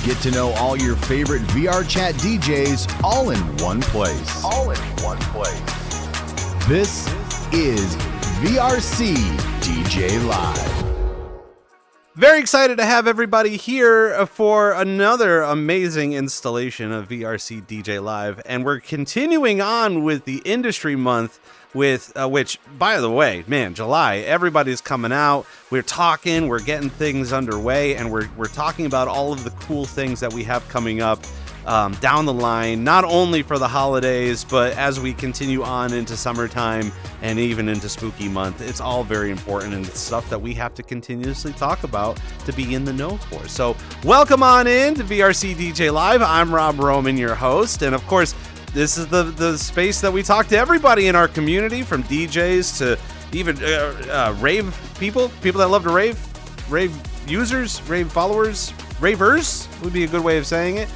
Get to know all your favorite VRChat DJs all in one place. This is VRCDJLIVE. Very excited to have everybody here for another amazing installation of VRCDJLIVE, and we're continuing on with the industry month with which, by the way, man, July, everybody's coming out. We're talking, we're getting things underway, and we're talking about all of the cool things that we have coming up down the line, not only for the holidays, but as we continue on into summertime and even into spooky month. It's all very important, and it's stuff that we have to continuously talk about to be in the know for. So welcome on in to VRCDJLIVE. I'm Rob Roman, your host, and of course, this is the space that we talk to everybody in our community, from DJs to even rave people that love to rave users, rave followers, ravers would be a good way of saying it.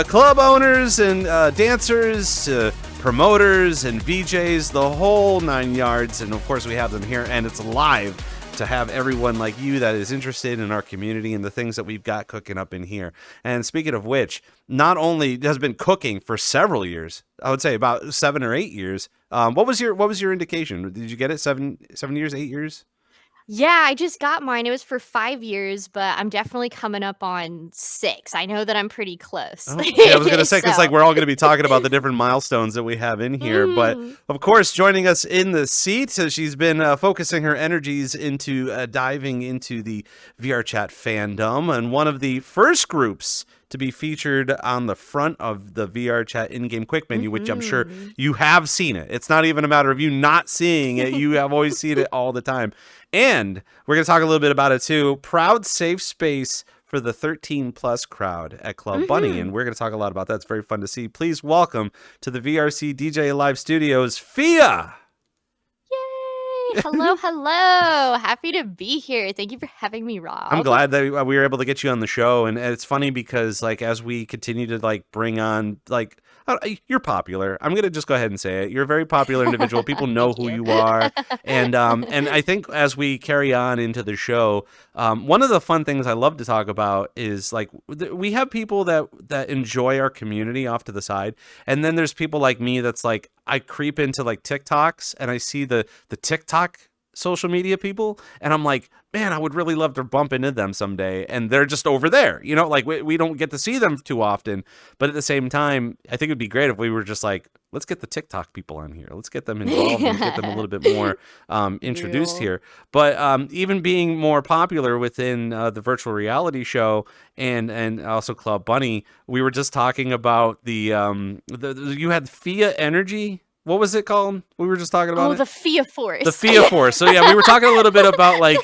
Club owners and dancers, promoters and VJs, the whole 9 yards. And of course we have them here, and it's live to have everyone like you that is interested in our community and the things that we've got cooking up in here. And speaking of which, not only has been cooking for several years, I would say about 7 or 8 years. What was your indication? Did you get it 7 years, 8 years? Yeah, I just got mine. It was for 5 years, but I'm definitely coming up on 6. I know that I'm pretty close. Oh, yeah, I was going to say, because So- like we're all going to be talking about the different milestones that we have in here. But of course, joining us in the seat, so she's been focusing her energies into diving into the VRChat fandom, and one of the first groups to be featured on the front of the VRChat in-game quick menu, which I'm sure you have seen it. It's not even a matter of you not seeing it. You have always seen it all the time. And we're going to talk a little bit about it too. Proud safe space for the 13 plus crowd at Club Bunny. And we're going to talk a lot about that. It's very fun to see. Please welcome to the VRCDJLIVE studios, PHIA. Yay! Hello. Happy to be here. Thank you for having me, Rob. I'm glad that we were able to get you on the show. And it's funny because like as we continue to like bring on like, you're popular. I'm going to just go ahead and say it. You're a very popular individual. People know who you are. And I think as we carry on into the show, one of the fun things I love to talk about is like we have people that enjoy our community off to the side. And then there's people like me that's like, I creep into like TikToks and I see the TikTok social media people, and I'm like, man, I would really love to bump into them someday. And they're just over there, you know, like we don't get to see them too often. But at the same time, I think it'd be great if we were just like, let's get the TikTok people on here. Let's get them involved and get them a little bit more introduced here. But even being more popular within the virtual reality show and also Club Bunny, we were just talking about the you had PHIA Energy. What was it called? We were just talking about the PHIA Force. The PHIA Force. So yeah, we were talking a little bit about like,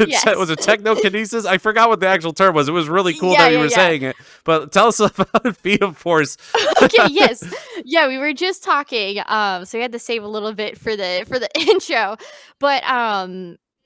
Yes. was it technokinesis? I forgot what the actual term was. It was really cool that you were saying it. But tell us about PHIA Force. Okay, yes. Yeah, we were just talking. So we had to save a little bit for the intro. But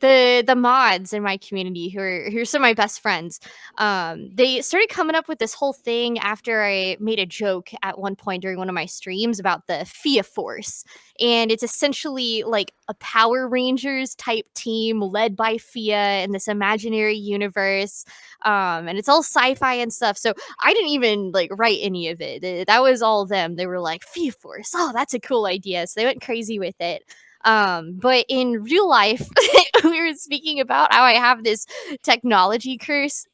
the mods in my community who are some of my best friends, they started coming up with this whole thing after I made a joke at one point during one of my streams about the PHIA Force. And it's essentially like a Power Rangers type team led by PHIA in this imaginary universe. And it's all sci-fi and stuff. So I didn't even like write any of it. That was all them. They were like, PHIA Force. Oh, that's a cool idea. So they went crazy with it. But in real life, we were speaking about how I have this technology curse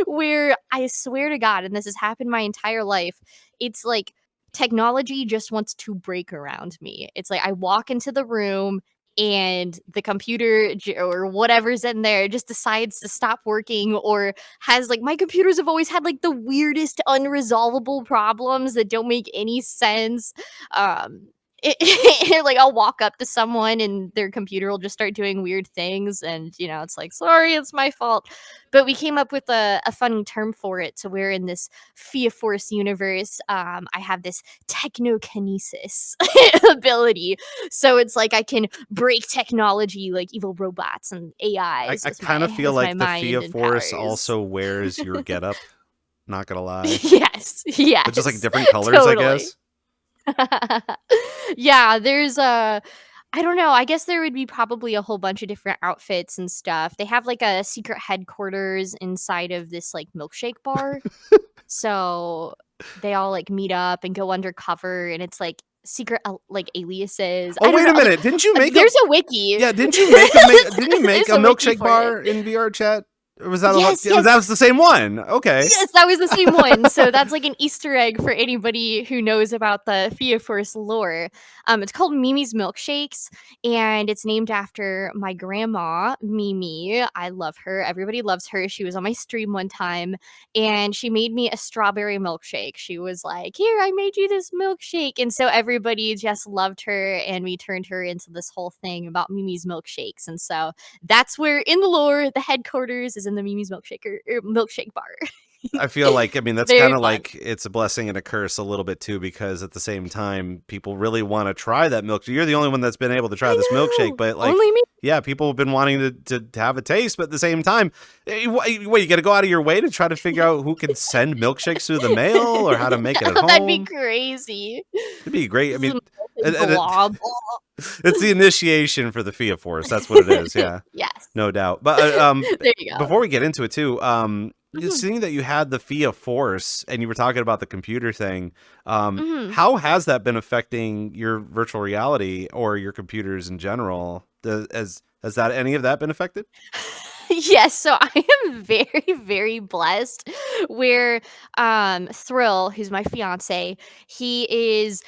where I swear to God, and this has happened my entire life, it's like technology just wants to break around me. It's like I walk into the room and the computer or whatever's in there just decides to stop working, or has like, my computers have always had like the weirdest unresolvable problems that don't make any sense. Like I'll walk up to someone and their computer will just start doing weird things, and you know, it's like, sorry, it's my fault. But we came up with a fun term for it. So we're in this PHIA Force universe. I have this technokinesis ability, so it's like I can break technology like evil robots and AIs. I kind of feel like the PHIA Force also wears your getup. Not gonna lie. Yes. But just like different colors, totally. I guess. Yeah, there's I don't know. I guess there would be probably a whole bunch of different outfits and stuff. They have like a secret headquarters inside of this like milkshake bar. So they all like meet up and go undercover, and it's like secret like aliases. I Oh, don't wait know. a Like minute. Didn't you make there's a wiki. Yeah, didn't you make didn't you make There's a a wiki milkshake for bar it. in VRChat? Or was that Yes, that was the same one? Okay. Yes, that was the same one. So that's like an Easter egg for anybody who knows about the PHIA Force lore. It's called Mimi's Milkshakes, and it's named after my grandma, Mimi. I love her. Everybody loves her. She was on my stream one time, and she made me a strawberry milkshake. She was like, "Here, I made you this milkshake," and so everybody just loved her, and we turned her into this whole thing about Mimi's Milkshakes, and so that's where in the lore the headquarters is in the Mimi's milkshake bar. I feel like, I mean, that's Very kind of fun. like it's a blessing and a curse a little bit too, because at the same time, people really want to try that milkshake. You're the only one that's been able to try I this milkshake, know. but like, Only me. yeah, people have been wanting to have a taste, but at the same time, wait, you got to go out of your way to try to figure out who can send milkshakes through the mail or how to make it at That'd be home. crazy. It'd be great. I This is mean, a and- and it- blob. it's the initiation for the PHIA Force. That's what it is. Yeah, Yes. no doubt. But There you go. before we get into it too, Mhm. seeing that you had the PHIA Force and you were talking about the computer thing, Mhm. how has that been affecting your virtual reality or your computers in general? Has that any of that been affected? Yes, so I am very, very blessed where Thrill, who's my fiance, he is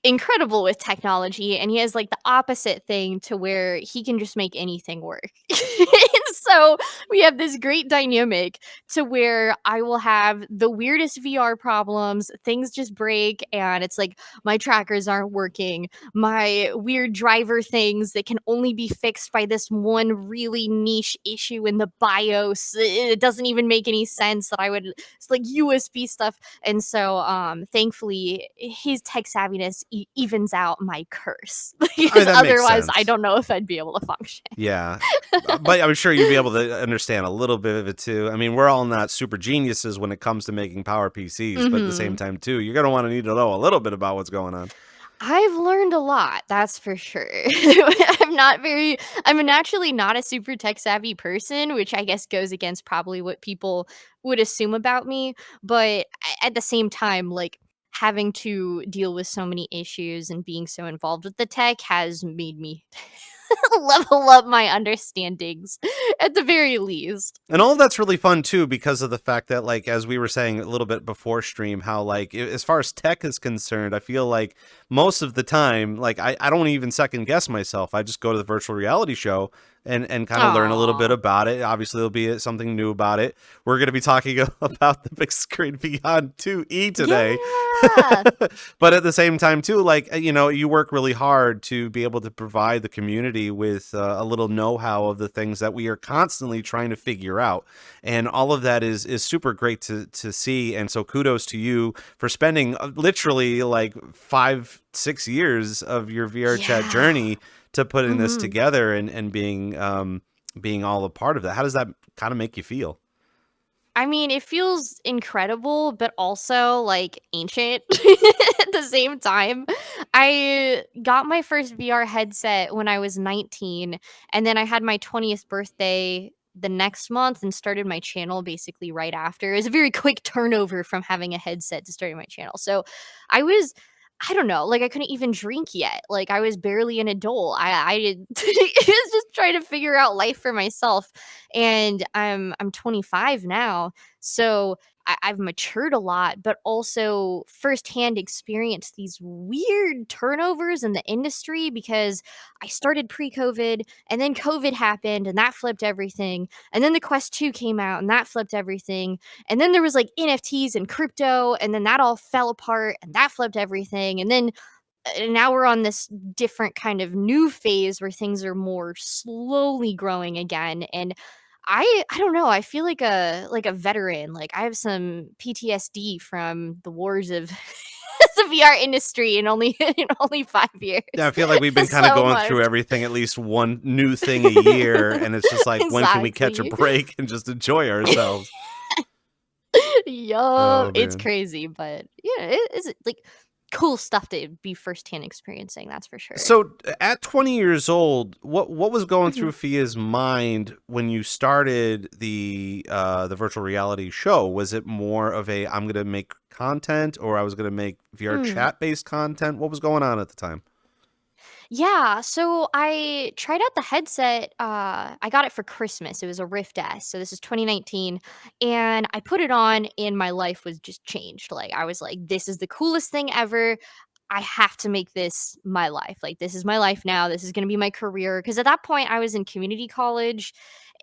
incredible with technology, and he has like the opposite thing to where he can just make anything work. And so we have this great dynamic to where I will have the weirdest VR problems, things just break, and it's like my trackers aren't working, my weird driver things that can only be fixed by this one really niche issue in the BIOS. It doesn't even make any sense that I would, it's like USB stuff. And so thankfully his tech savviness evens out my curse, because that makes otherwise I sense. don't know if I'd be able to function. Yeah, but I'm sure you'd be able to understand a little bit of it too. I mean, we're all not super geniuses when it comes to making power PCs, but at the same Mhm. time too, you're gonna want to need to know a little bit about what's going on. I've learned a lot, that's for sure. I'm naturally not a super tech savvy person, which I guess goes against probably what people would assume about me. But at the same time, like having to deal with so many issues and being so involved with the tech has made me level up my understandings at the very least. And all of that's really fun too, because of the fact that, like, as we were saying a little bit before stream, how like as far as tech is concerned, I feel like most of the time, like I don't even second guess myself. I just go to the virtual reality show and kind of learn a little bit Aw. about it. Obviously, there'll be something new about it. We're going to be talking about the Bigscreen Beyond 2E today. Yeah. But at the same time too, like, you work really hard to be able to provide the community with a little know-how of the things that we are constantly trying to figure out, and all of that is super great to see. And so kudos to you for spending literally like 5-6 years of your VRChat Yeah. journey to putting this Mhm. together and being all a part of that. How does that kind of make you feel? I mean, it feels incredible, but also like ancient at the same time. I got my first VR headset when I was 19, and then I had my 20th birthday the next month and started my channel basically right after. It was a very quick turnover from having a headset to starting my channel. So I was, I don't know, like I couldn't even drink yet. Like I was barely an adult. I did I was just trying to figure out life for myself. And I'm 25 now. So I've matured a lot, but also firsthand experienced these weird turnovers in the industry because I started pre-COVID, and then COVID happened and that flipped everything. And then the Quest 2 came out and that flipped everything. And then there was like NFTs and crypto, and then that all fell apart and that flipped everything. And then now we're on this different kind of new phase where things are more slowly growing again. And I don't know, I feel like a veteran. Like I have some PTSD from the wars of the VR industry in only in only 5 years. Yeah, I feel like we've been kind of So going much. through everything, at least one new thing a year, and it's just like, when can we catch a Exactly. break and just enjoy ourselves? Yup, Oh it's man. crazy, but yeah, it's like cool stuff to be firsthand experiencing, that's for sure. So at 20 years old, what was going Mhm. through Fia's mind when you started the virtual reality show? Was it more of a I'm gonna make content, or I was gonna make VR Mm. chat based content? What was going on at the time? Yeah, so I tried out the headset, I got it for Christmas, it was a Rift S, so this is 2019, and I put it on and my life was just changed, like, I was like, "This is the coolest thing ever, I have to make this my life, like, this is my life now, this is gonna be my career." Because at that point, I was in community college,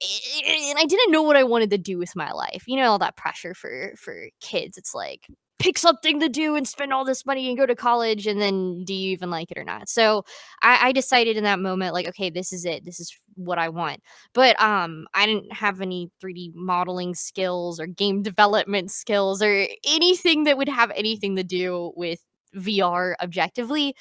and I didn't know what I wanted to do with my life, you know, all that pressure for kids, it's like, "Pick something to do and spend all this money and go to college, and then do you even like it or not?" So, I decided in that moment, like, "Okay, this is it. This is what I want." But, I didn't have any 3D modeling skills or game development skills or anything that would have anything to do with VR objectively.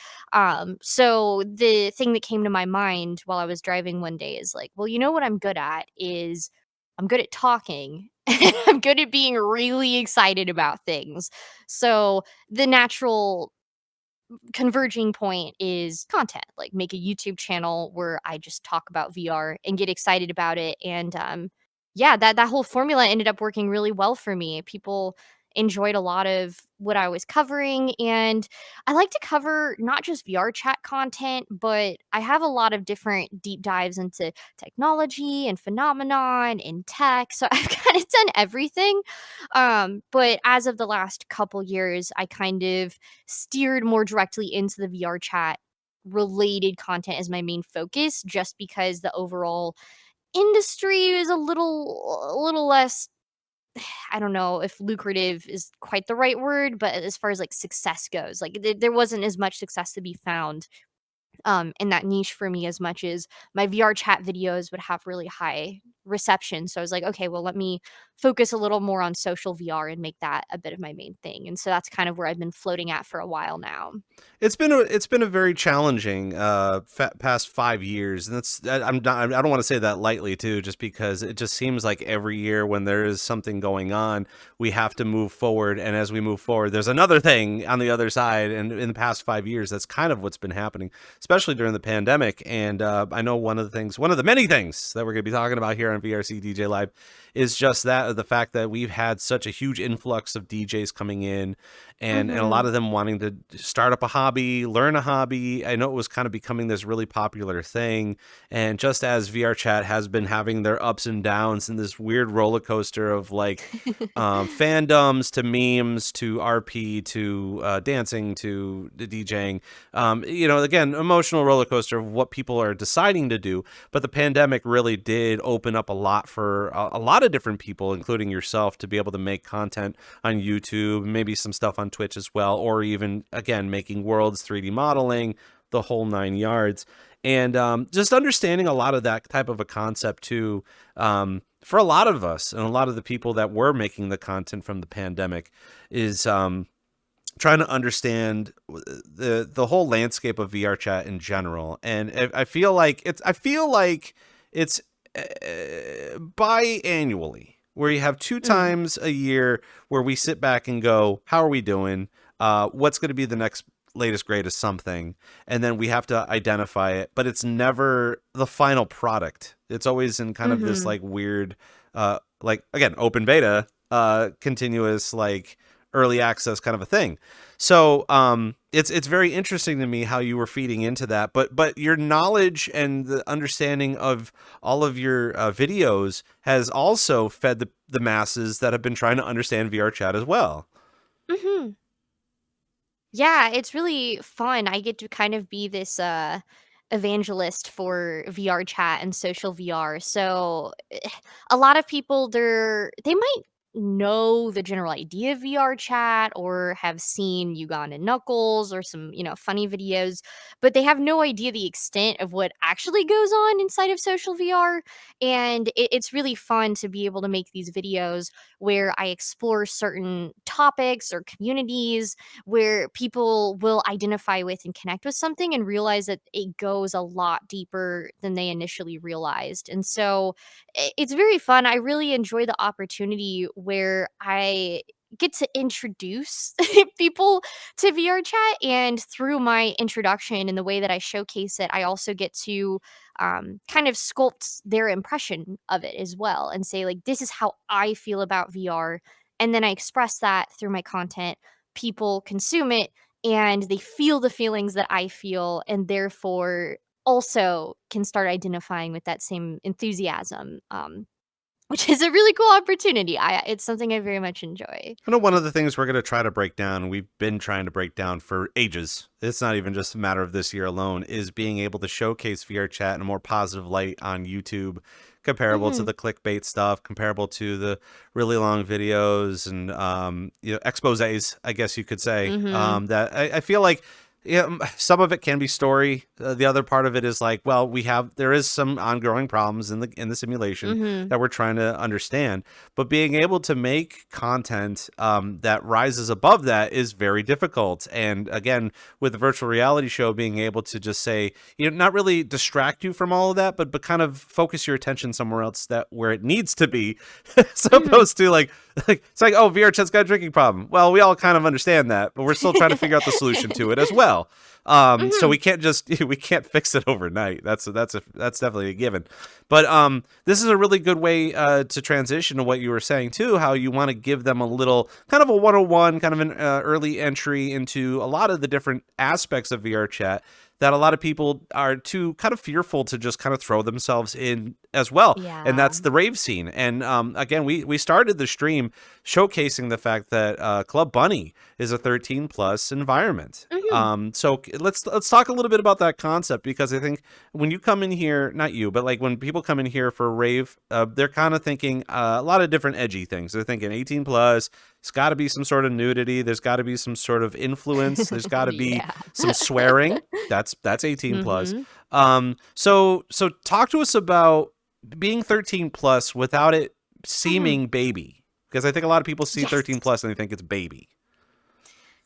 So the thing that came to my mind while I was driving one day is like, well, you know what I'm good at is I'm good at talking. And I'm good at being really excited about things. So the natural converging point is content, like make a YouTube channel where I just talk about VR and get excited about it. And yeah, that whole formula ended up working really well for me. People enjoyed a lot of what I was covering, and I like to cover not just VR chat content, but I have a lot of different deep dives into technology and phenomenon and tech. So I've kind of done everything. But as of the last couple years, I kind of steered more directly into the VR chat related content as my main focus just because the overall industry is a little less, I don't know if lucrative is quite the right word, but as far as like success goes, like there wasn't as much success to be found in that niche for me as much as my VR chat videos would have really high reception. So I was like, okay, well, let me focus a little more on social VR and make that a bit of my main thing. And so that's kind of where I've been floating at for a while now. It's been a very challenging past 5 years, and I don't want to say that lightly too, just because it just seems like every year when there is something going on, we have to move forward, and as we move forward, there's another thing on the other side. And in the past 5 years, that's kind of what's been happening, especially during the pandemic. And I know one of the many things that we're going to be talking about here on VRC DJ Live is just that the fact that we've had such a huge influx of DJs coming in, and a lot Hmm. of them wanting to start up a hobby, learn a hobby. I know it was kind of becoming this really popular thing. And just as VRChat has been having their ups and downs in this weird roller coaster of like fandoms to memes to RP to dancing to the DJing, again, emotional roller coaster of what people are deciding to do. But the pandemic really did open up a lot for a lot of different people, including yourself, to be able to make content on YouTube, maybe some stuff on Twitch as well, or even, again, making worlds, 3D modeling, the whole nine yards. And just understanding a lot of that type of a concept too, for a lot of us and a lot of the people that were making the content from the pandemic is trying to understand the whole landscape of VR chat in general. And I feel like it's biannually, where you have two Mm. times a year where we sit back and go, how are we doing? What's going to be the next latest greatest something? And then we have to identify it, but it's never the final product. It's always in kind of this Hmm. like weird, like again, open beta, continuous, like early access kind of a thing. So it's very interesting to me how you were feeding into that, but your knowledge and the understanding of all of your videos has also fed the masses that have been trying to understand VR chat as well. Hmm. Yeah, it's really fun. I get to kind of be this evangelist for VR chat and social VR. So a lot of people they might know the general idea of VR chat or have seen Ugandan Knuckles or some, funny videos, but they have no idea the extent of what actually goes on inside of social VR. And it's really fun to be able to make these videos where I explore certain topics or communities where people will identify with and connect with something and realize that it goes a lot deeper than they initially realized. And so it's very fun. I really enjoy the opportunity where I get to introduce people to VRChat, and through my introduction and the way that I showcase it, I also get to kind of sculpt their impression of it as well, and say like, this is how I feel about VR, and then I express that through my content. People consume it, and they feel the feelings that I feel, and therefore also can start identifying with that same enthusiasm. Which is a really cool opportunity. It's something I very much enjoy. I know one of the things we're going to try to break down, we've been trying to break down for ages, it's not even just a matter of this year alone, is being able to showcase VRChat in a more positive light on YouTube, comparable to Mhm. the clickbait stuff, comparable to the really long videos and, exposés, I guess you could say. Mhm. That I feel like, some of it can be story. The other part of it is like, well, there is some ongoing problems in the simulation Mhm. that we're trying to understand, but being able to make content that rises above that is very difficult. And again, with the virtual reality show, being able to just say, not really distract you from all of that, but kind of focus your attention somewhere else, that where it needs to be, as Mhm. opposed to like it's like, oh, VRChat's got a drinking problem. Well, we all kind of understand that, but we're still trying to figure out the solution to it as well. So Mhm. we can't just we can't fix it overnight. That's definitely a given. But this is a really good way to transition to what you were saying too, how you want to give them a little kind of a 101, kind of an early entry into a lot of the different aspects of VRChat that a lot of people are too kind of fearful to just kind of throw themselves in as well. And Yeah. that's the rave scene. And again, we started the stream showcasing the fact that Club Bunny is a 13 plus environment. Mhm. So let's talk a little bit about that concept, because I think when you come in here, not you, but like when people come in here for rave, they're kind of thinking a lot of different edgy things. They're thinking 18 plus. It's got to be some sort of nudity. There's got to be some sort of influence. There's got to be Yeah. some swearing. That's 18 plus. Mhm. So talk to us about being 13 plus without it Mhm. seeming baby, because I think a lot of people see Yes. 13 plus and they think it's baby.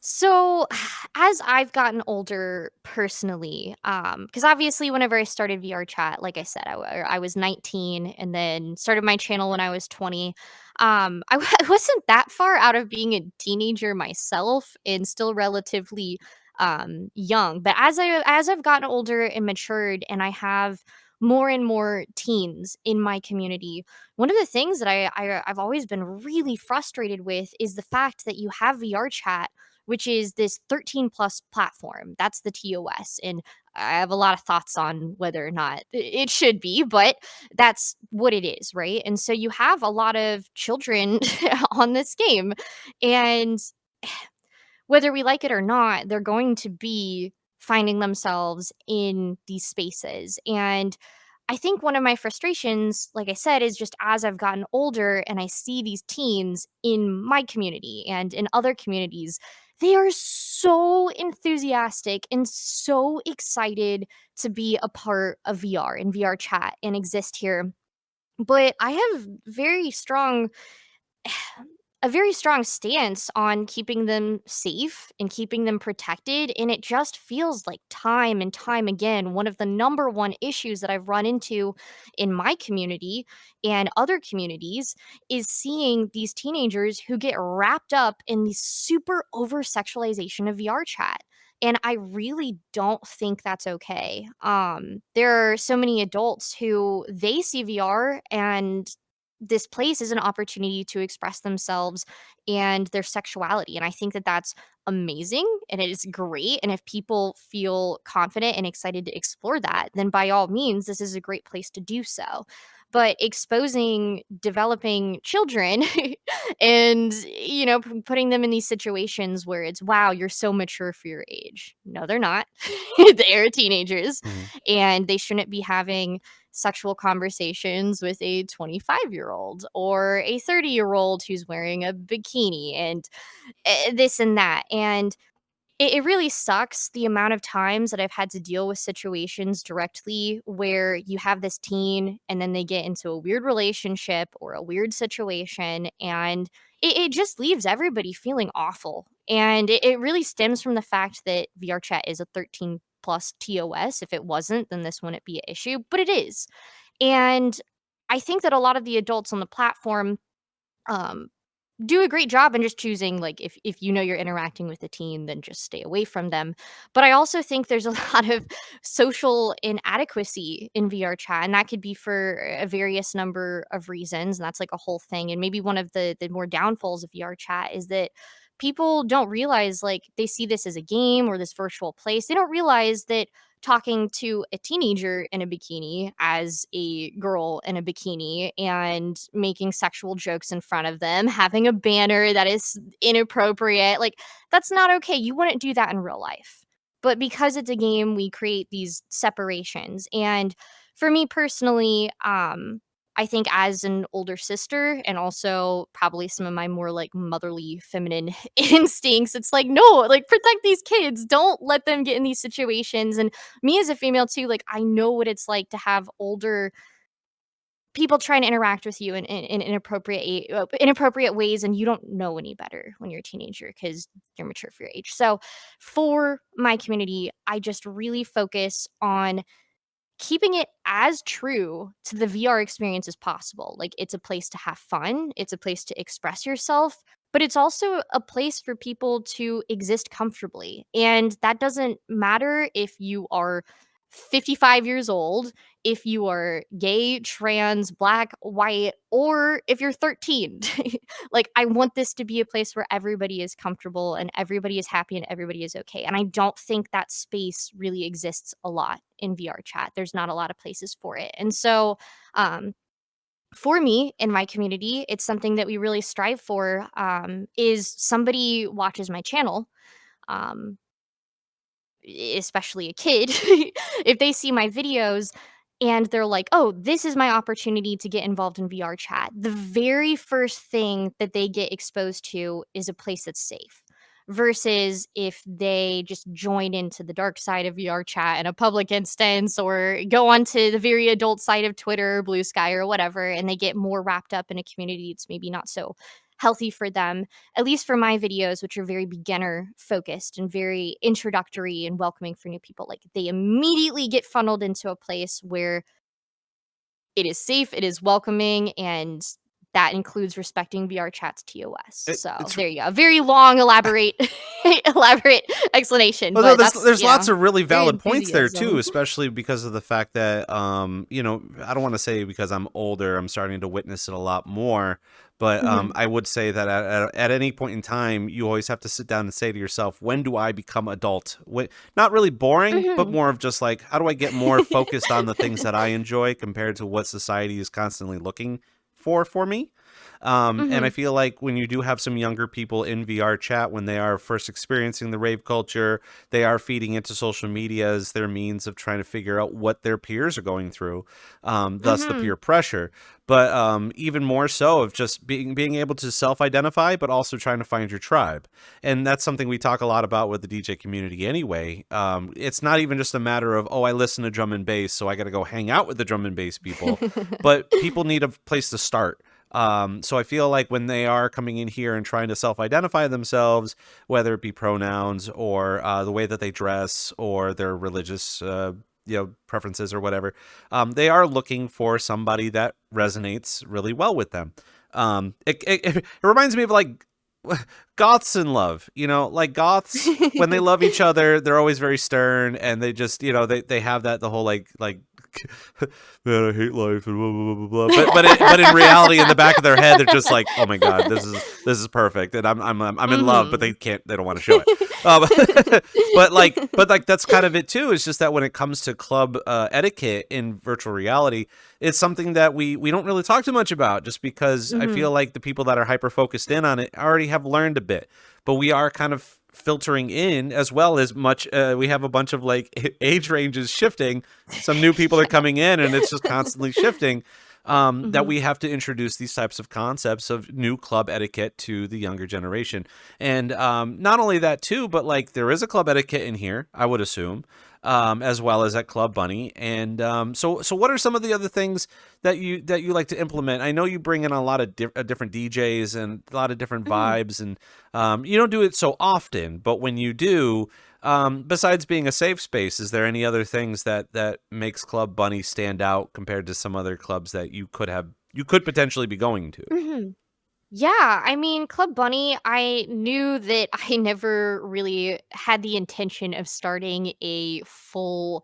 So, as I've gotten older personally, because obviously whenever I started VRChat, like I said, I was 19 and then started my channel when I was 20. I wasn't that far out of being a teenager myself and still relatively young. But as I've gotten older and matured, and I have more and more teens in my community, one of the things that I've always been really frustrated with is the fact that you have VRChat, which is this 13 plus platform. That's the TOS. And I have a lot of thoughts on whether or not it should be, but that's what it is, right? And so you have a lot of children on this game. And whether we like it or not, they're going to be finding themselves in these spaces. And I think one of my frustrations, like I said, is just as I've gotten older and I see these teens in my community and in other communities, they are so enthusiastic and so excited to be a part of VR and VRChat and exist here. But I have a very strong stance on keeping them safe and keeping them protected. And it just feels like time and time again, one of the number one issues that I've run into in my community and other communities is seeing these teenagers who get wrapped up in the super over sexualization of VR chat. And I really don't think that's okay. There are so many adults who they see VR, and this place is an opportunity to express themselves and their sexuality. And I think that that's amazing and it is great. And if people feel confident and excited to explore that, then by all means, this is a great place to do so. But exposing developing children and, putting them in these situations where it's, wow, you're so mature for your age. No, they're not. They're teenagers, Mhm. and they shouldn't be having sexual conversations with a 25-year-old or a 30-year-old who's wearing a bikini and this and that. And it really sucks the amount of times that I've had to deal with situations directly where you have this teen and then they get into a weird relationship or a weird situation, and it just leaves everybody feeling awful. And it really stems from the fact that VRChat is a 13 plus TOS. If it wasn't, then this wouldn't be an issue, but it is. And I think that a lot of the adults on the platform um, do a great job in just choosing, like, if you know you're interacting with the teen, then just stay away from them. But I also think there's a lot of social inadequacy in VR chat, and that could be for a various number of reasons, and that's like a whole thing. And maybe one of the more downfalls of VR chat is that people don't realize, like, they see this as a game or this virtual place. They don't realize that talking to a teenager in a bikini as a girl in a bikini and making sexual jokes in front of them, having a banner that is inappropriate, like, that's not okay. You wouldn't do that in real life. But because it's a game, we create these separations. And for me personally, I think as an older sister and also probably some of my more like motherly feminine instincts, it's like, no, like protect these kids. Don't let them get in these situations. And me as a female too, like I know what it's like to have older people trying to interact with you in inappropriate ways, and you don't know any better when you're a teenager because you're mature for your age. So for my community, I just really focus on keeping it as true to the VR experience as possible. Like, it's a place to have fun, it's a place to express yourself, but it's also a place for people to exist comfortably. And that doesn't matter if you are 55 years old, if you are gay, trans, black, white, or if you're 13. Like, I want this to be a place where everybody is comfortable and everybody is happy and everybody is okay. And I don't think that space really exists a lot in VR chat. There's not a lot of places for it. And so, for me in my community, it's something that we really strive for. Is somebody watches my channel, um, especially a kid, if they see my videos and they're like, "Oh, this is my opportunity to get involved in VR chat." The very first thing that they get exposed to is a place that's safe. Versus if they just join into the dark side of VR chat in a public instance or go onto the very adult side of Twitter, Blue Sky, or whatever, and they get more wrapped up in a community that's maybe not so healthy for them. At least for my videos, which are very beginner focused and very introductory and welcoming for new people, like they immediately get funneled into a place where it is safe, it is welcoming, and that includes respecting VRChat's TOS. It, So it's there you go. A very long, elaborate, elaborate explanation. Well, no, But there's that's, there's lots of really very valid points there too, enthusiasm. especially because of the fact that I don't want to say because I'm older, I'm starting to witness it a lot more, but Mhm. I would say that at any point in time, you always have to sit down and say to yourself, when do I become adult? Not really boring, but Mhm. more of just like, how do I get more focused on the things that I enjoy compared to what society is constantly looking for me? And I Mhm. feel like when you do have some younger people in VR chat, when they are first experiencing the rave culture, they are feeding into social media as their means of trying to figure out what their peers are going through, thus the Mhm. peer pressure. But even more so of just being able to self-identify, but also trying to find your tribe. And that's something we talk a lot about with the DJ community anyway. It's not even just a matter of, oh, I listen to drum and bass, so I got to go hang out with the drum and bass people. But people need a place to start. So I feel like when they are coming in here and trying to self-identify themselves, whether it be pronouns or the way that they dress or their religious preferences or whatever, they are looking for somebody that resonates really well with them. It reminds me of like goths in love, like goths when they love each other, they're always very stern and they just, they have that the whole like man, I hate life and blah blah blah blah. But in reality, in the back of their head, they're just like, oh my god, this is perfect, and I'm in love, but Mhm. they don't want to show it. Um, but like that's kind of it too. It's just that when it comes to club etiquette in virtual reality, it's something that we don't really talk too much about, just because I feel Mhm. like the people that are hyper focused in on it already have learned a bit, but we are kind of filtering in as well as much. We have a bunch of like age ranges shifting. Some new people are Yeah. coming in, and it's just constantly shifting. That Mhm. we have to introduce these types of concepts of new club etiquette to the younger generation. And not only that too, but like there is a club etiquette in here, I would assume, as well as at Club Bunny. And so what are some of the other things that you like to implement? I know you bring in a lot of different DJs and a lot of different Mhm. vibes, and you don't do it so often, but when you do, besides being a safe space, is there any other things that makes Club Bunny stand out compared to some other clubs that you could potentially be going to? Mhm. Yeah, I mean, Club Bunny, I knew that I never really had the intention of starting a full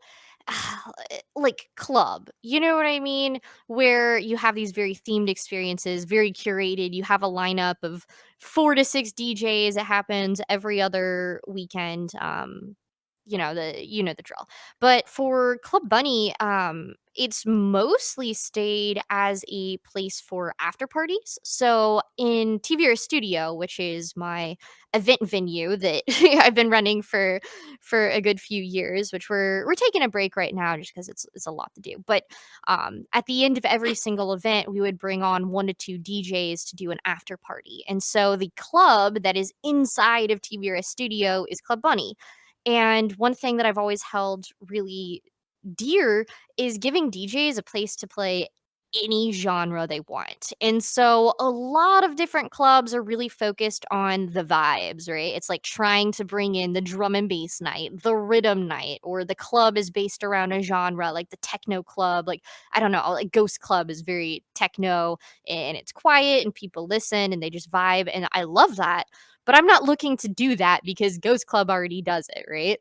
like club. You know what I mean? Where you have these very themed experiences, very curated. You have a lineup of 4 to 6 DJs. It happens every other weekend. You know the drill. But for Club Bunny, it's mostly stayed as a place for after parties. So in TVRS Studio, which is my event venue that I've been running for a good few years, which we're taking a break right now just because it's a lot to do. But at the end of every single event, we would bring on 1 to 2 DJs to do an after party. And so the club that is inside of TVRS Studio is Club Bunny. And one thing that I've always held really dear is giving DJs a place to play any genre they want. And so a lot of different clubs are really focused on the vibes, right? It's like trying to bring in the drum and bass night, the rhythm night, or the club is based around a genre like the techno club. Like, I don't know, like Ghost Club is very techno and it's quiet and people listen and they just vibe. And I love that. But I'm not looking to do that because Ghost Club already does it, right?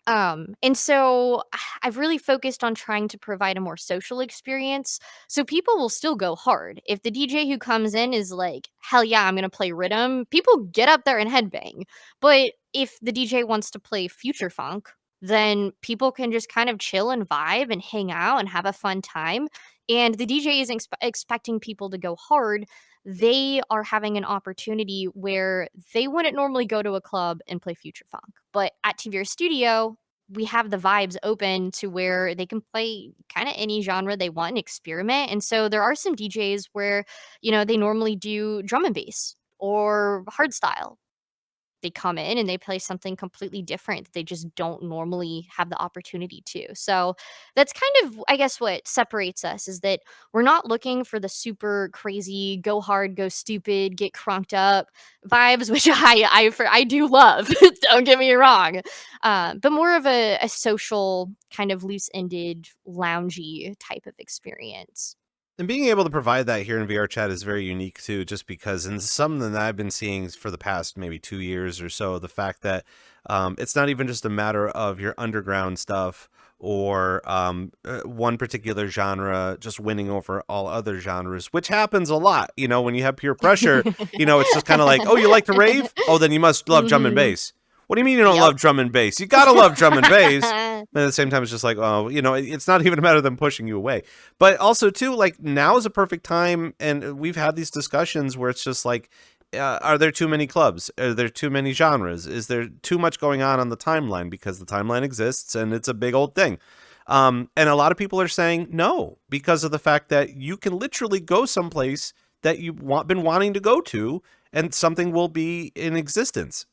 And so I've really focused on trying to provide a more social experience so people will still go hard. If the DJ who comes in is like, hell yeah, I'm going to play rhythm, people get up there and headbang. But if the DJ wants to play future funk, then people can just kind of chill and vibe and hang out and have a fun time. And the DJ isn't expecting people to go hard. They are having an opportunity where they wouldn't normally go to a club and play future funk. But at TVR Studio, we have the vibes open to where they can play kind of any genre they want and experiment. And so there are some DJs where, they normally do drum and bass or hardstyle. They come in and they play something completely different that they just don't normally have the opportunity to. So that's kind of, I guess, what separates us is that we're not looking for the super crazy, go hard, go stupid, get crunked up vibes, which I do love. Don't get me wrong, but more of a social kind of loose ended, loungy type of experience. And being able to provide that here in VRChat is very unique too, just because, and something that I've been seeing for the past maybe 2 years or so, the fact that it's not even just a matter of your underground stuff or one particular genre just winning over all other genres, which happens a lot. When you have peer pressure, it's just kind of like, oh, you like to rave? Oh, then you must love drum and Mhm. bass. What do you mean you don't Yep. love drum and bass? You gotta love drum and bass. But at the same time, it's just like, oh, it's not even a matter of them pushing you away. But also, too, like, now is a perfect time, and we've had these discussions where it's just like, are there too many clubs? Are there too many genres? Is there too much going on the timeline? Because the timeline exists, and it's a big old thing. And a lot of people are saying no, because of the fact that you can literally go someplace that you've been wanting to go to, and something will be in existence.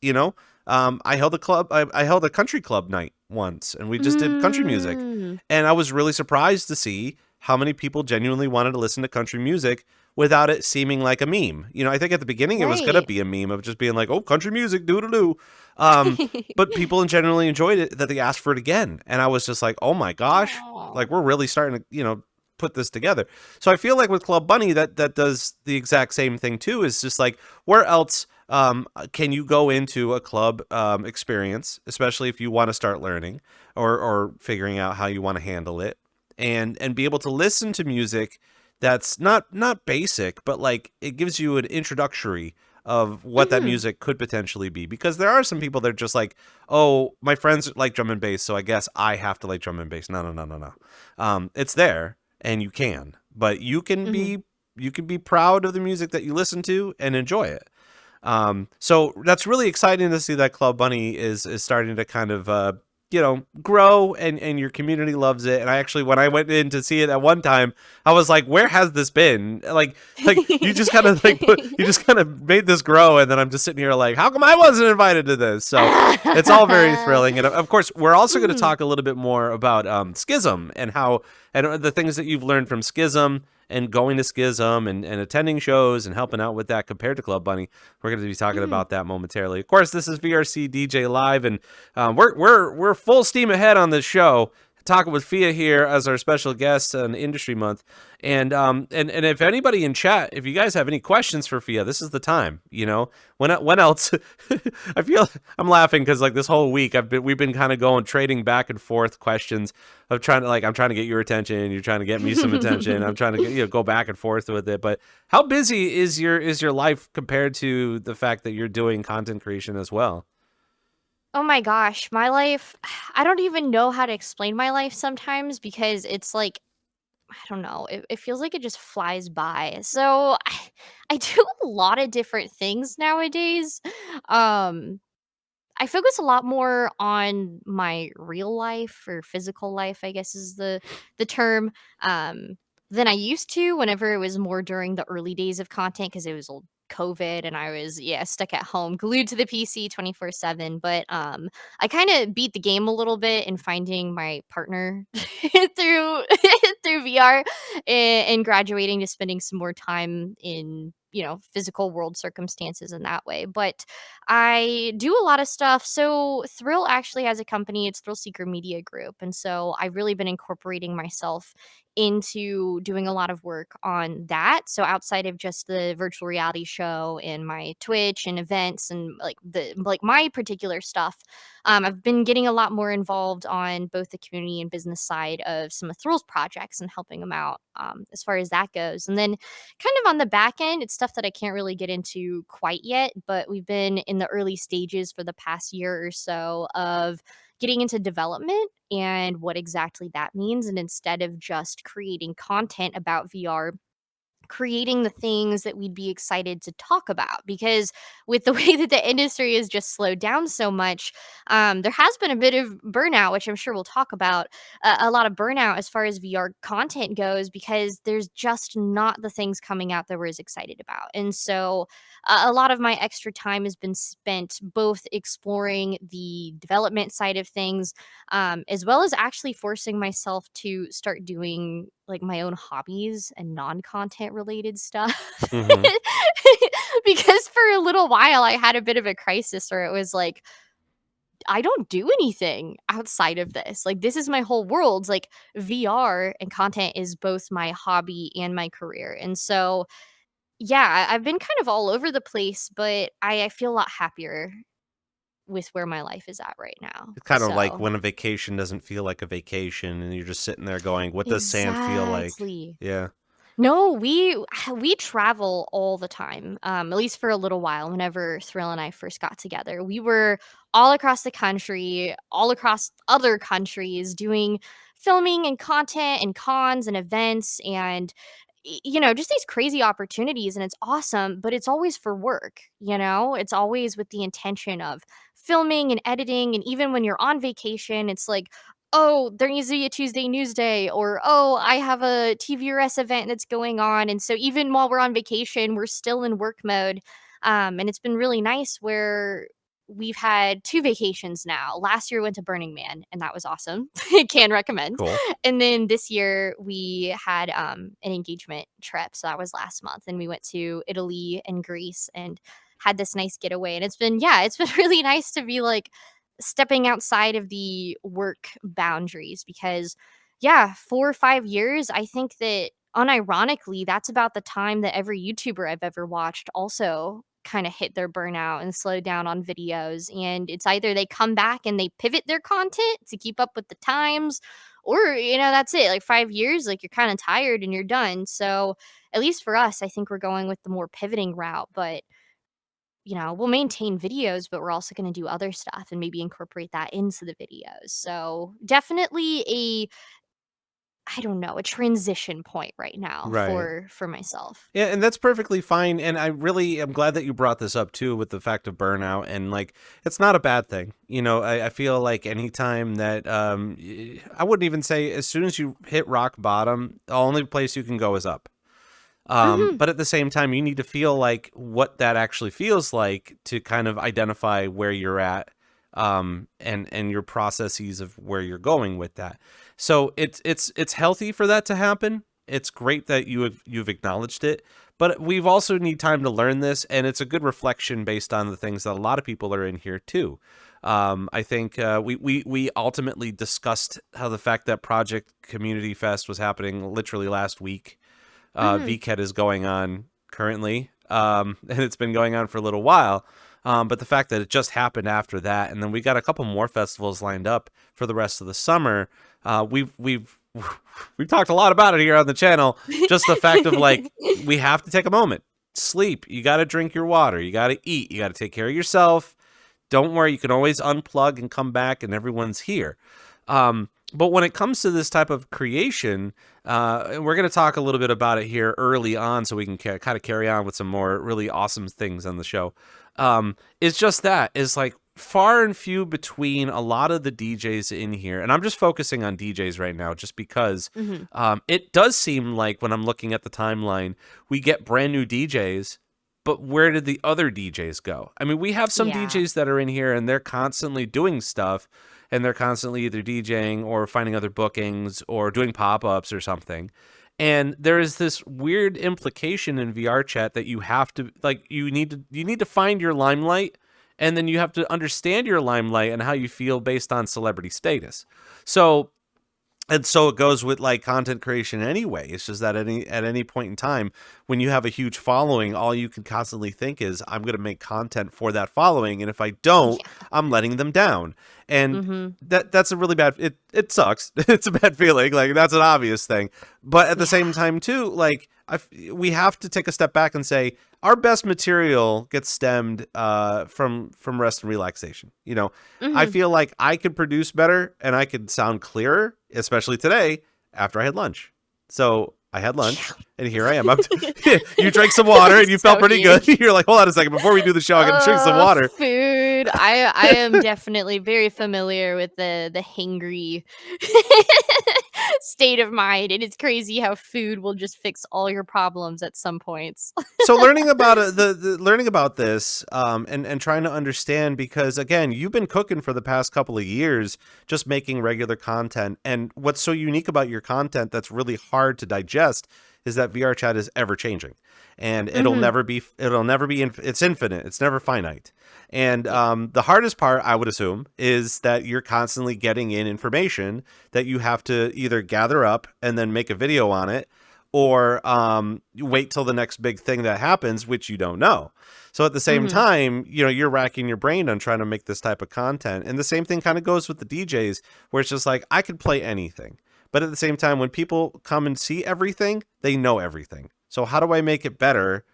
I held a club. I held a country club night once, and we just did country music. Mm. And I was really surprised to see how many people genuinely wanted to listen to country music without it seeming like a meme. I think at the beginning it was going to Right. be a meme of just being like, oh, country music, doo-doo-doo. But people generally enjoyed it, that they asked for it again. And I was just like, oh my gosh, Aw. like we're really starting to, put this together. So I feel like with Club Bunny, that does the exact same thing too, is just like, where else can you go into a club experience, especially if you want to start learning or figuring out how you want to handle it, and be able to listen to music that's not basic, but like it gives you an introductory of what that Mhm. music could potentially be. Because there are some people that are just like, oh, my friends like drum and bass, so I guess I have to like drum and bass. No, no, no, no, no. It's there, and you can, but Mhm. you can be proud of the music that you listen to and enjoy it. So that's really exciting to see that Club Bunny is starting to kind of grow, and your community loves it. And I actually, when I went in to see it at one time, I was like, where has this been? Like you just kind of you just kind of made this grow, and then I'm just sitting here like, how come I wasn't invited to this? So it's all very thrilling. And of course, we're also going to Mhm. talk a little bit more about Schism and how, and the things that you've learned from Schism and going to Schism and attending shows and helping out with that compared to Club Bunny. We're going to be talking Mhm. about that momentarily. Of course, this is VRC DJ Live, and we're full steam ahead on this show. talking with PHIA here as our special guest on Industry Month. And if anybody in chat, if you guys have any questions for PHIA, this is the time. When else? I feel I'm laughing because like this whole week we've been kind of trading back and forth questions of I'm trying to get your attention, you're trying to get me some attention. I'm trying to go back and forth with it. But how busy is your life compared to the fact that you're doing content creation as well? Oh my gosh, my life, I don't even know how to explain my life sometimes because it's like, I don't know, it feels like it just flies by. So I do a lot of different things nowadays. Um, I focus a lot more on my real life or physical life, I guess is the term, um, than I used to whenever it was more during the early days of content because it was old COVID and I was stuck at home glued to the PC 24/7. But I kind of beat the game a little bit in finding my partner through through VR and graduating to spending some more time in physical world circumstances in that way. But I do a lot of stuff. So Thrill actually has a company, it's Thrill Seeker Media Group. And so I've really been incorporating myself into doing a lot of work on that. So outside of just the virtual reality show and my Twitch and events and like my particular stuff, I've been getting a lot more involved on both the community and business side of some of Thrill's projects and helping them out as far as that goes. And then kind of on the back end, it's stuff that I can't really get into quite yet, but we've been in the early stages for the past year or so of getting into development and what exactly that means. And instead of just creating content about VR, creating the things that we'd be excited to talk about because with the way that the industry has just slowed down so much, there has been a bit of burnout, which I'm sure we'll talk about, a lot of burnout as far as VR content goes because there's just not the things coming out that we're as excited about. And so a lot of my extra time has been spent both exploring the development side of things, as well as actually forcing myself to start doing like my own hobbies and non-content related stuff. Mm-hmm. Because for a little while I had a bit of a crisis where it was like, I don't do anything outside of this. Like this is my whole world. Like VR and content is both my hobby and my career. And so I've been kind of all over the place, but I feel a lot happier with where my life is at right now. It's kind of like So when a vacation doesn't feel like a vacation and you're just sitting there going, what does sand feel like? exactly. Yeah. No, we travel all the time. At least for a little while. Whenever Thrill and I first got together, we were all across the country, all across other countries, doing filming and content and cons and events and just these crazy opportunities. And it's awesome, but it's always for work. It's always with the intention of filming and editing. And even when you're on vacation, it's like, oh, there needs to be a Tuesday news day, or oh, I have a TVRS event that's going on. And so even while we're on vacation, we're still in work mode. And it's been really nice where we've had 2 vacations now. Last year we went to Burning Man, and that was awesome. Can recommend. Cool. And then this year we had an engagement trip. So that was last month. And we went to Italy and Greece and had this nice getaway. And it's been really nice to be like stepping outside of the work boundaries because 4 or 5 years, I think that unironically, that's about the time that every YouTuber I've ever watched also kind of hit their burnout and slowed down on videos. And it's either they come back and they pivot their content to keep up with the times, or, that's it. Like 5 years, like you're kind of tired and you're done. So at least for us, I think we're going with the more pivoting route. But we'll maintain videos, but we're also going to do other stuff and maybe incorporate that into the videos. So definitely I don't know, a transition point right now Right. for myself. Yeah, and that's perfectly fine. And I really am glad that you brought this up too with the fact of burnout. And like, it's not a bad thing. I feel like anytime that I wouldn't even say as soon as you hit rock bottom, the only place you can go is up. Mhm. But at the same time, you need to feel like what that actually feels like to kind of identify where you're at, and your processes of where you're going with that. So it's healthy for that to happen. It's great that you've acknowledged it, but we've also need time to learn this, and it's a good reflection based on the things that a lot of people are in here too. I think we ultimately discussed how the fact that Project Community Fest was happening literally last week. Mhm. VCAT is going on currently, and it's been going on for a little while. But the fact that it just happened after that, and then we got a couple more festivals lined up for the rest of the summer. We've we've talked a lot about it here on the channel. Just the fact of like we have to take a moment, sleep. You got to drink your water. You got to eat. You got to take care of yourself. Don't worry, you can always unplug and come back, and everyone's here. But when it comes to this type of creation, and we're going to talk a little bit about it here early on so we can kind of carry on with some more really awesome things on the show. It's just that is like far and few between a lot of the DJs in here. And I'm just focusing on DJs right now just because Mhm. it does seem like when I'm looking at the timeline, we get brand new DJs. But where did the other DJs go? I mean, we have some Yeah. DJs that are in here and they're constantly doing stuff, and they're constantly either DJing or finding other bookings or doing pop-ups or something. And there is this weird implication in VRChat that you have to like you need to find your limelight, and then you have to understand your limelight and how you feel based on celebrity status. So and so it goes with like content creation anyway. It's just that at any point in time, when you have a huge following, all you can constantly think is, I'm going to make content for that following, and if I don't, Yeah. I'm letting them down. And Mhm. that's a really bad. It sucks. It's a bad feeling. Like that's an obvious thing. But at the Yeah. same time, too, like we have to take a step back and say our best material gets stemmed from rest and relaxation. You know, I Mhm. feel like I could produce better and I could sound clearer, especially today after I had lunch. So I had lunch and here I am. You drank some water and you felt So pretty good. huge. You're like, hold on a second. Before we do the show, I got to drink some water. Food. I am definitely very familiar with the hangry state of mind, and it's crazy how food will just fix all your problems at some points. So learning about the learning about this and trying to understand, because again, you've been cooking for the past couple of years, just making regular content. And what's so unique about your content that's really hard to digest is that VRChat is ever changing, and Mhm. it'll never be it's infinite. It's never finite. And Yeah. the hardest part, I would assume, is that you're constantly getting in information that you have to either gather up and then make a video on it, or you wait till the next big thing that happens, which you don't know. So at the same Mhm. time, you're racking your brain on trying to make this type of content. And the same thing kind of goes with the DJs, where it's just like, I could play anything. But at the same time, when people come and see everything, they know everything. So how do I make it better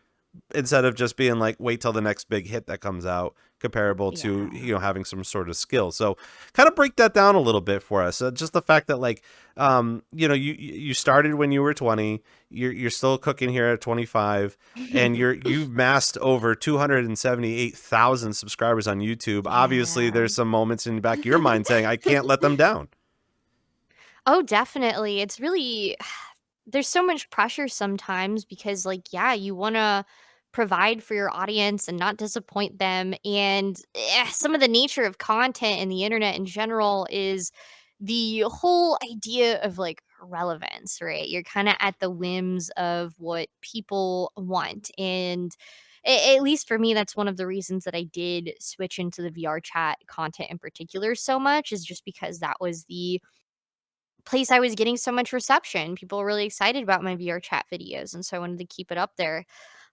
instead of just being like, wait till the next big hit that comes out, comparable to Yeah. having some sort of skill? So kind of break that down a little bit for us. Just the fact that like you started when you were 20, you're still cooking here at 25, and you've massed over 278,000 subscribers on YouTube. Obviously Yeah. there's some moments in the back of your mind saying, I can't let them down. Oh, definitely. It's really there's so much pressure sometimes because like yeah, you want to provide for your audience and not disappoint them, and some of the nature of content and the internet in general is the whole idea of like relevance, right? You're kind of at the whims of what people want, and at least for me that's one of the reasons that I did switch into the VR chat content in particular so much, is just because that was the place I was getting so much reception. People were really excited about my VR chat videos, and so I wanted to keep it up there.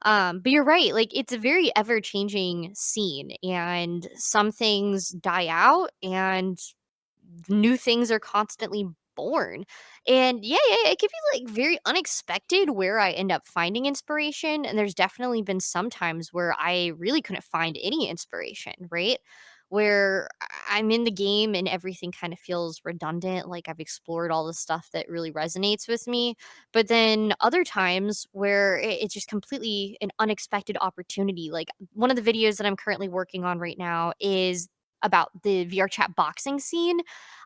But you're right, like it's a very ever changing scene, and some things die out, and new things are constantly born. And yeah, it can be like very unexpected where I end up finding inspiration. And there's definitely been some times where I really couldn't find any inspiration, right? Where I'm in the game and everything kind of feels redundant, like I've explored all the stuff that really resonates with me. But then other times where it's just completely an unexpected opportunity. Like one of the videos that I'm currently working on right now is about the VR chat boxing scene.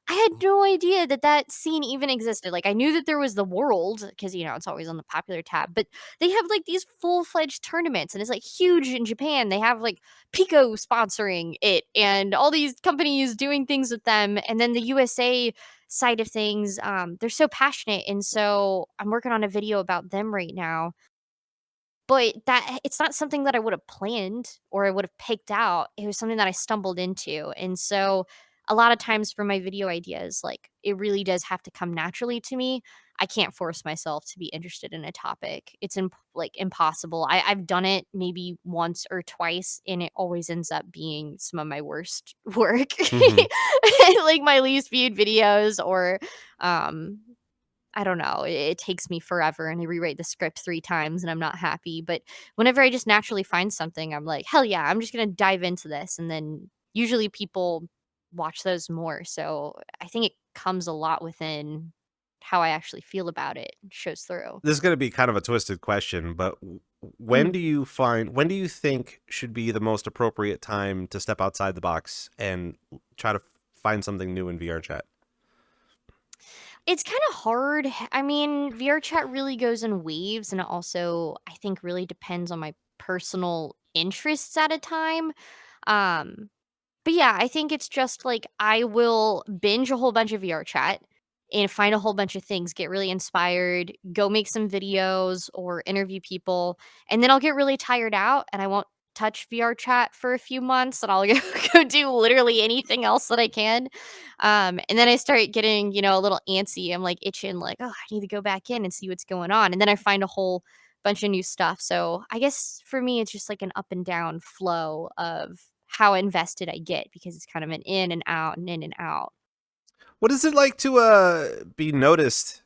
I had no idea that that scene even existed. Like, I knew that there was the world because, it's always on the popular tab, but they have like these full fledged tournaments and it's like huge in Japan. They have like Pico sponsoring it and all these companies doing things with them. And then the USA side of things, they're so passionate. And so I'm working on a video about them right now. but that it's not something that I would have planned or I would have picked out. It was something that I stumbled into. And so a lot of times for my video ideas, like it really does have to come naturally to me. I can't force myself to be interested in a topic. It's like impossible. I've done it maybe once or twice, and it always ends up being some of my worst work, Mhm. like my least viewed videos, or um, I don't know. It takes me forever, and I rewrite the script 3 times, and I'm not happy. But whenever I just naturally find something, I'm like, hell yeah, I'm just gonna dive into this, and then usually people watch those more. So I think it comes a lot within how I actually feel about it. It shows through. This is going to be kind of a twisted question, but when Mhm. do you think should be the most appropriate time to step outside the box and try to find something new in VR chat? It's kind of hard. I mean, VRChat really goes in waves, and it also, I think, really depends on my personal interests at a time. Um, But yeah, I think it's just like I will binge a whole bunch of VR chat and find a whole bunch of things, get really inspired, go make some videos or interview people, and then I'll get really tired out and I won't touch VR chat for a few months and I'll go do literally anything else that I can. And then I start getting, a little antsy. I'm like itching, like, oh, I need to go back in and see what's going on. And then I find a whole bunch of new stuff. So I guess for me, it's just like an up and down flow of how invested I get because it's kind of an in and out and in and out. What is it like to be noticed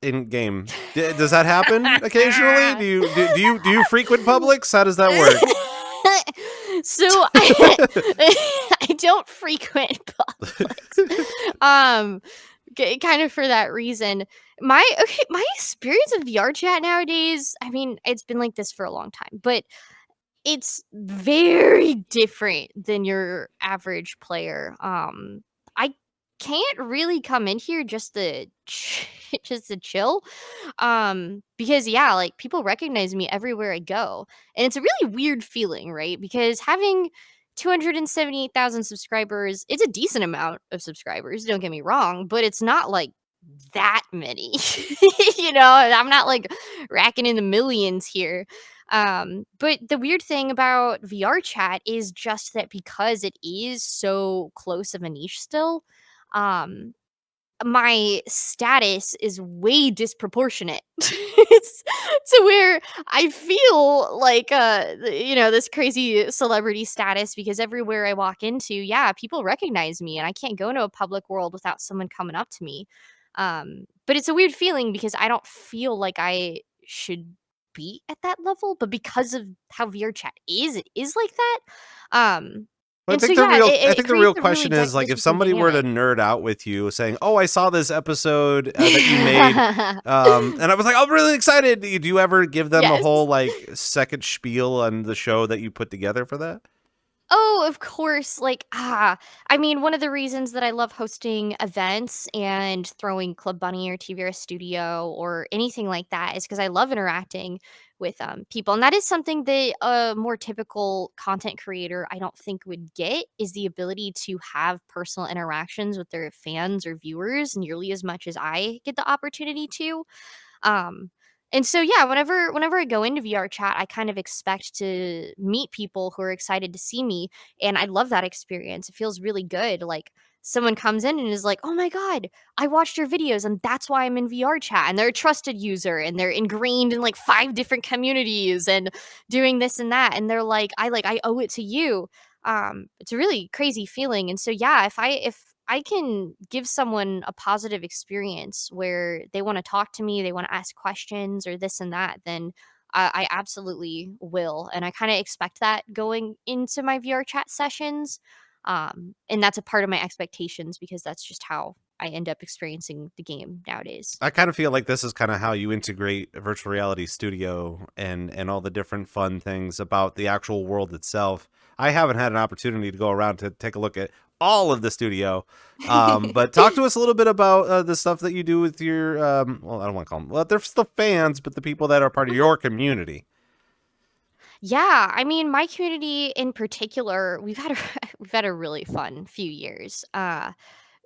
in game? Does that happen occasionally? Do you frequent Publix? How does that work? So I don't frequent Publix. Kind of for that reason. My experience of VR chat nowadays, I mean, it's been like this for a long time, but it's very different than your average player. I can't really come in here just to just to chill. Because yeah, like people recognize me everywhere I go. And it's a really weird feeling, right? Because having 278,000 subscribers, it's a decent amount of subscribers, don't get me wrong, but it's not like that many. I'm not like racking in the millions here. But the weird thing about VR chat is just that because it is so close of a niche still, um, my status is way disproportionate. it's to where I feel like this crazy celebrity status because everywhere I walk into, yeah, people recognize me and I can't go into a public world without someone coming up to me. But it's a weird feeling because I don't feel like I should be at that level, but because of how VR chat is, it is like that. Um Well, and so yeah, I it think the creates real a really question is like if interesting somebody were to dynamic. nerd out with you saying, "Oh, I saw this episode that you made," and I was like, "I'm really excited." Do you ever give them a Yes. whole like second spiel on the show that you put together for that? Oh, of course. I mean, one of the reasons that I love hosting events and throwing Club Bunny or TVRS Studio or anything like that is because I love interacting with people. And that is something that a more typical content creator I don't think would get is the ability to have personal interactions with their fans or viewers nearly as much as I get the opportunity to. Um, and so yeah, whenever I go into VR chat, I kind of expect to meet people who are excited to see me, and I love that experience. It feels really good. Like someone comes in and is like, "Oh my god, I watched your videos, and that's why I'm in VR chat." And they're a trusted user, and they're ingrained in like 5 different communities, and doing this and that. And they're like, I owe it to you." It's a really crazy feeling. And so yeah, if I can give someone a positive experience where they want to talk to me, they want to ask questions or this and that, then I absolutely will. And I kind of expect that going into my VR chat sessions. And that's a part of my expectations because that's just how I end up experiencing the game nowadays. I kind of feel like this is kind of how you integrate a virtual reality studio and all the different fun things about the actual world itself. I haven't had an opportunity to go around to take a look at all of the studio, but talk to us a little bit about the stuff that you do with your well, I don't want to call them, well, they're still fans, but the people that are part of your community. Yeah, I mean, my community in particular, we've had a we've had a really fun few years.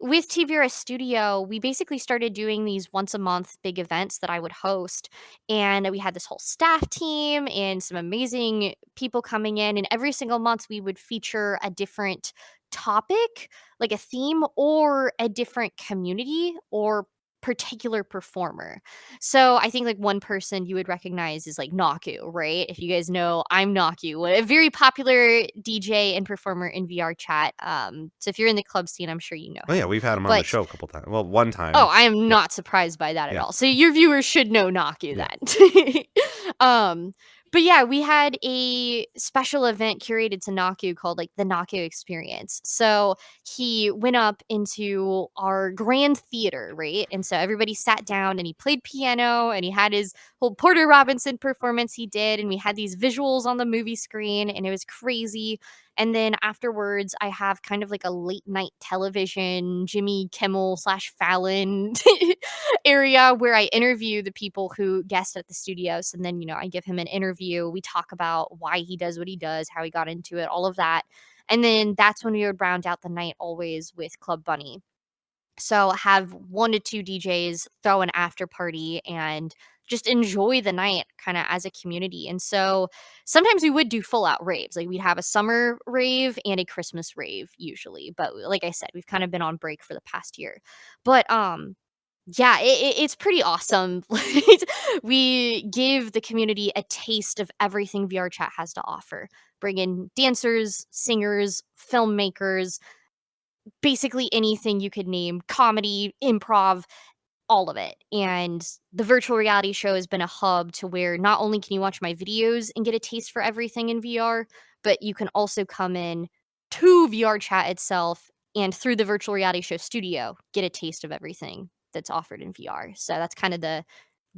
with TVRS Studio, we basically started doing these once a month big events that I would host. And we had this whole staff team and some amazing people coming in. And every single month, we would feature a different topic, like a theme, or a different community or particular performer. So I think like one person you would recognize is like Naku, right? If you guys know, I'm Naku, a very popular DJ and performer in VRChat. So if you're in the club scene, I'm sure you know Oh yeah, him. we've had him on the But show a couple times. Well, one oh, time. I am Yeah. not surprised by that at Yeah. all. So your viewers should know Naku Yeah. then. um, but yeah, we had a special event curated to Naku called like the Naku Experience. So he went up into our grand theater, right? And so everybody sat down and he played piano and he had his whole Porter Robinson performance he did. And we had these visuals on the movie screen and it was crazy. And then afterwards, I have kind of like a late night television, Jimmy Kimmel slash Fallon area where I interview the people who guest at the studios. And then, I give him an interview. We talk about why he does what he does, how he got into it, all of that. And then that's when we would round out the night always with Club Bunny. So have 1 to 2 DJs throw an after party and just enjoy the night kind of as a community. And so sometimes we would do full out raves. Like we'd have a summer rave and a Christmas rave usually. But like I said, we've kind of been on break for the past year. But yeah, it's pretty awesome. We give the community a taste of everything VRChat has to offer. Bring in dancers, singers, filmmakers, basically anything you could name, comedy, improv, all of it. And the virtual reality show has been a hub to where not only can you watch my videos and get a taste for everything in VR, but you can also come in to VRChat itself and through the virtual reality show studio get a taste of everything that's offered in VR. So that's kind of the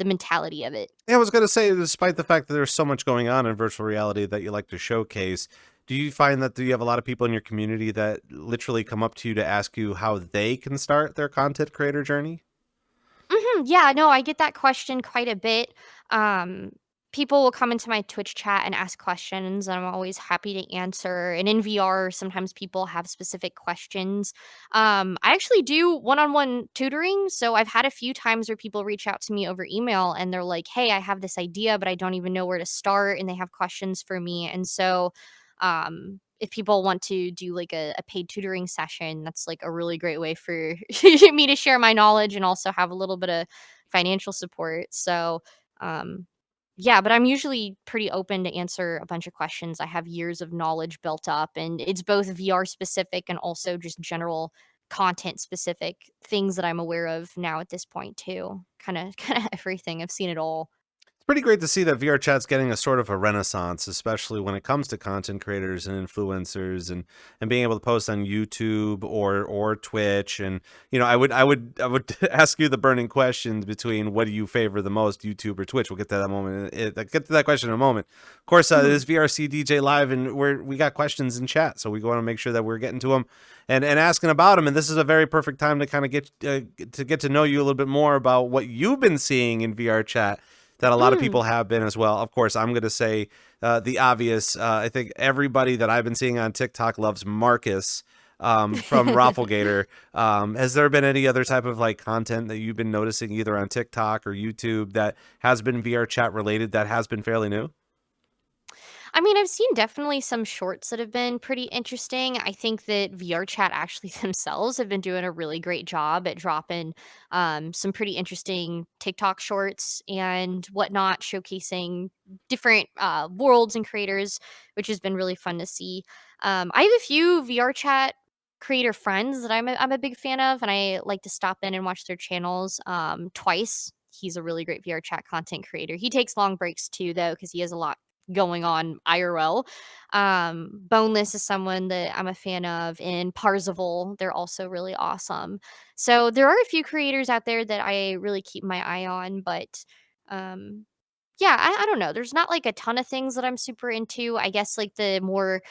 mentality of it. Yeah, I was going to say, despite the fact that there's so much going on in virtual reality that you like to showcase, do you find that you have a lot of people in your community that literally come up to you to ask you how they can start their content creator journey? Yeah, no, I get that question quite a bit. Um, People will come into my Twitch chat and ask questions, and I'm always happy to answer. And in VR, sometimes people have specific questions. I actually do one-on-one tutoring, so I've had a few times where people reach out to me over email and they're like, "Hey, I have this idea, but I don't even know where to start," and they have questions for me. And so, if people want to do like a paid tutoring session, that's like a really great way for me to share my knowledge and also have a little bit of financial support. So, um, yeah, but I'm usually pretty open to answer a bunch of questions. I have years of knowledge built up, and it's both VR specific and also just general content specific things that I'm aware of now at this point too. Kind of everything. I've seen it all. It's pretty great to see that VR chat's getting a sort of a renaissance, especially when it comes to content creators and influencers and being able to post on YouTube or Twitch. And I would ask you the burning questions between what do you favor the most, YouTube or Twitch. We'll get to that moment. Get to that question in a moment. Of course, it is VRCDJ Live, and we got questions in chat, so we want to make sure that we're getting to them and asking about them. And this is a very perfect time to kind of get to know you a little bit more about what you've been seeing in VR chat that a lot of people have been as well. Of course, I'm going to say the obvious. I think everybody that I've been seeing on TikTok loves Marcus from Rafflegator. Has there been any other type of like content that you've been noticing either on TikTok or YouTube that has been VR chat related that has been fairly new? I mean, I've seen definitely some shorts that have been pretty interesting. I think that VRChat actually themselves have been doing a really great job at dropping some pretty interesting TikTok shorts and whatnot, showcasing different worlds and creators, which has been really fun to see. I have a few VRChat creator friends that I'm a big fan of, and I like to stop in and watch their channels twice. He's a really great VRChat content creator. He takes long breaks too, though, because he has a lot going on IRL. Boneless is someone that I'm a fan of, and Parzival, they're also really awesome. So there are a few creators out there that I really keep my eye on, but um, yeah, I don't know. There's not like a ton of things that I'm super into. I guess like the more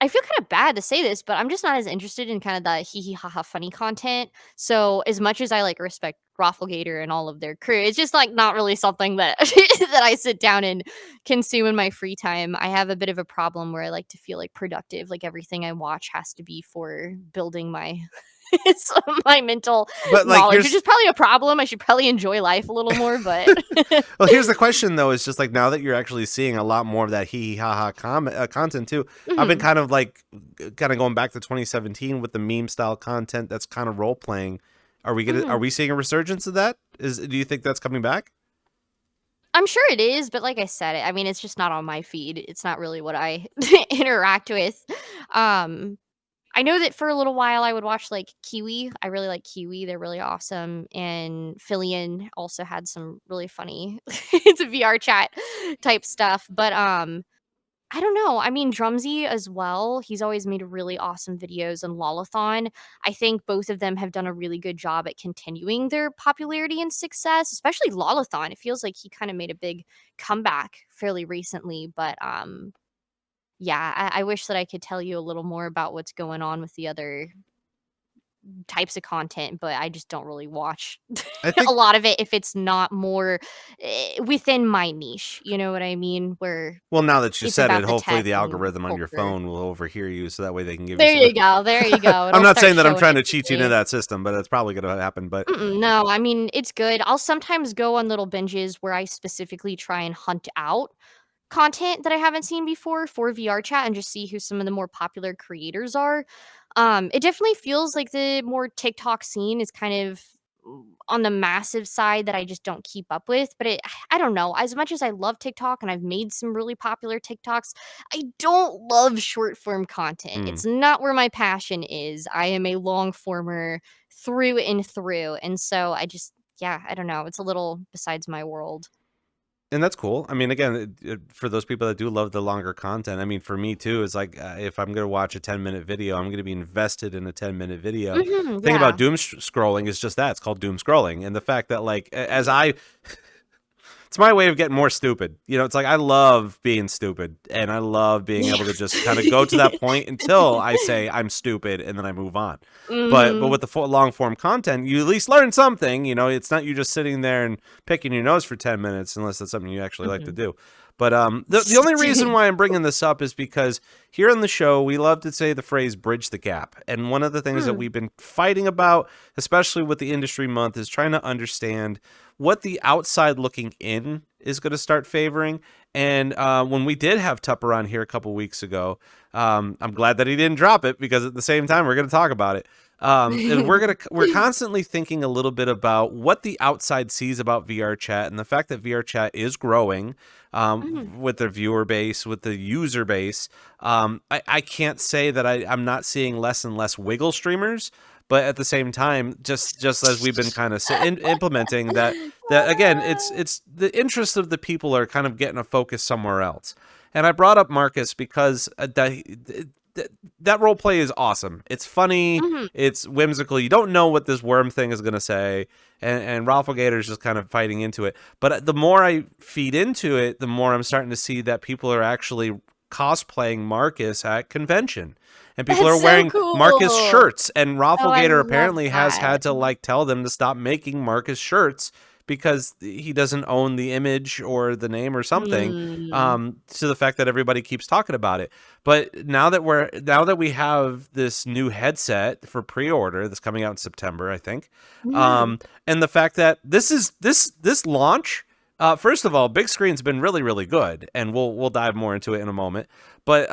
I feel kind of bad to say this, but I'm just not as interested in kind of the hee hee ha ha funny content. So as much as I like respect Rafflegator and all of their crew, it's just like not really something that that I sit down and consume in my free time. I have a bit of a problem where I like to feel like productive. Like everything I watch has to be for building my it's my mental But like, knowledge, which is probably a problem. I should probably enjoy life a little more, but well, here's the question though: is just like now that you're actually seeing a lot more of that hee hee ha ha content too. I've been kind of going back to 2017 with the meme style content that's kind of role playing. Are we seeing a resurgence of that? Do you think that's coming back? I'm sure it is, but like I said, I mean, it's just not on my feed. It's not really what I interact with. I know that for a little while I would watch like Kiwi. I really like Kiwi. They're really awesome. And Fillion also had some really funny it's a VR chat type stuff. But I don't know. I mean, Drumsy as well. He's always made really awesome videos, and Lolathon. I think both of them have done a really good job at continuing their popularity and success, especially Lolathon. It feels like he kind of made a big comeback fairly recently, but yeah, I wish that I could tell you a little more about what's going on with the other types of content, but I just don't really watch I a think. lot of it if it's not more within my niche. You know what I mean? Where Well, now that you it's said about it, the hopefully tech the and algorithm on your culture. phone will overhear you, so that way they can give There you some. you go. There you go. I'm It'll not start saying that I'm showing trying it to cheat you me. into that system, but that's probably going to happen. But No, I mean, it's good. I'll sometimes go on little binges where I specifically try and hunt out content that I haven't seen before for VRChat and just see who some of the more popular creators are. It definitely feels like the more TikTok scene is kind of on the massive side that I just don't keep up with. But I don't know. As much as I love TikTok and I've made some really popular TikToks, I don't love short form content. mm. It's not where my passion is. I am a long former through and through. And so yeah, I don't know. It's a little besides my world. And that's cool. I mean, again, for those people that do love the longer content, I mean, for me too, is like if I'm going to watch a 10-minute video, I'm going to be invested in a 10-minute video. Thing about Yeah. doom scrolling is just that. It's called doom scrolling. And the fact that like, it's my way of getting more stupid. You know, it's like I love being stupid and I love being able to just kind of go to that point until I say I'm stupid and then I move on. But Mhm. with the long form content, you at least learn something. You know, it's not you just sitting there and picking your nose for 10 minutes unless that's something you actually like to Mhm. do. But the only reason why I'm bringing this up is because here on the show, we love to say the phrase bridge the gap. And one of the things that we've been fighting about, especially with the industry month, is trying to understand what the outside looking in is going to start favoring. And when we did have Tupper on here a couple weeks ago, I'm glad that he didn't drop it because at the same time, we're going to talk about it. And we're constantly thinking a little bit about what the outside sees about VRChat and the fact that VRChat is growing with their viewer base, with the user base. I can't say that I'm not seeing less and less wiggle streamers, but at the same time, just as we've been kind of implementing that again, it's the interests of the people are kind of getting a focus somewhere else. And I brought up Marcus because that role play is awesome. It's funny. Mhm. It's whimsical. You don't know what this worm thing is going to say. And Rafflegator is just kind of fighting into it. But the more I feed into it, the more I'm starting to see that people are actually cosplaying Marcus at convention. And people That's are so wearing cool. Marcus shirts. And Oh, I Rafflegator love apparently has that. had to like tell them to stop making Marcus shirts because he doesn't own the image or the name or something, Mm. to the fact that everybody keeps talking about it. But now that we have this new headset for pre-order that's coming out in September, I think, Mhm. and the fact that this launch, first of all, Big Screen's been really, really good, and we'll dive more into it in a moment. But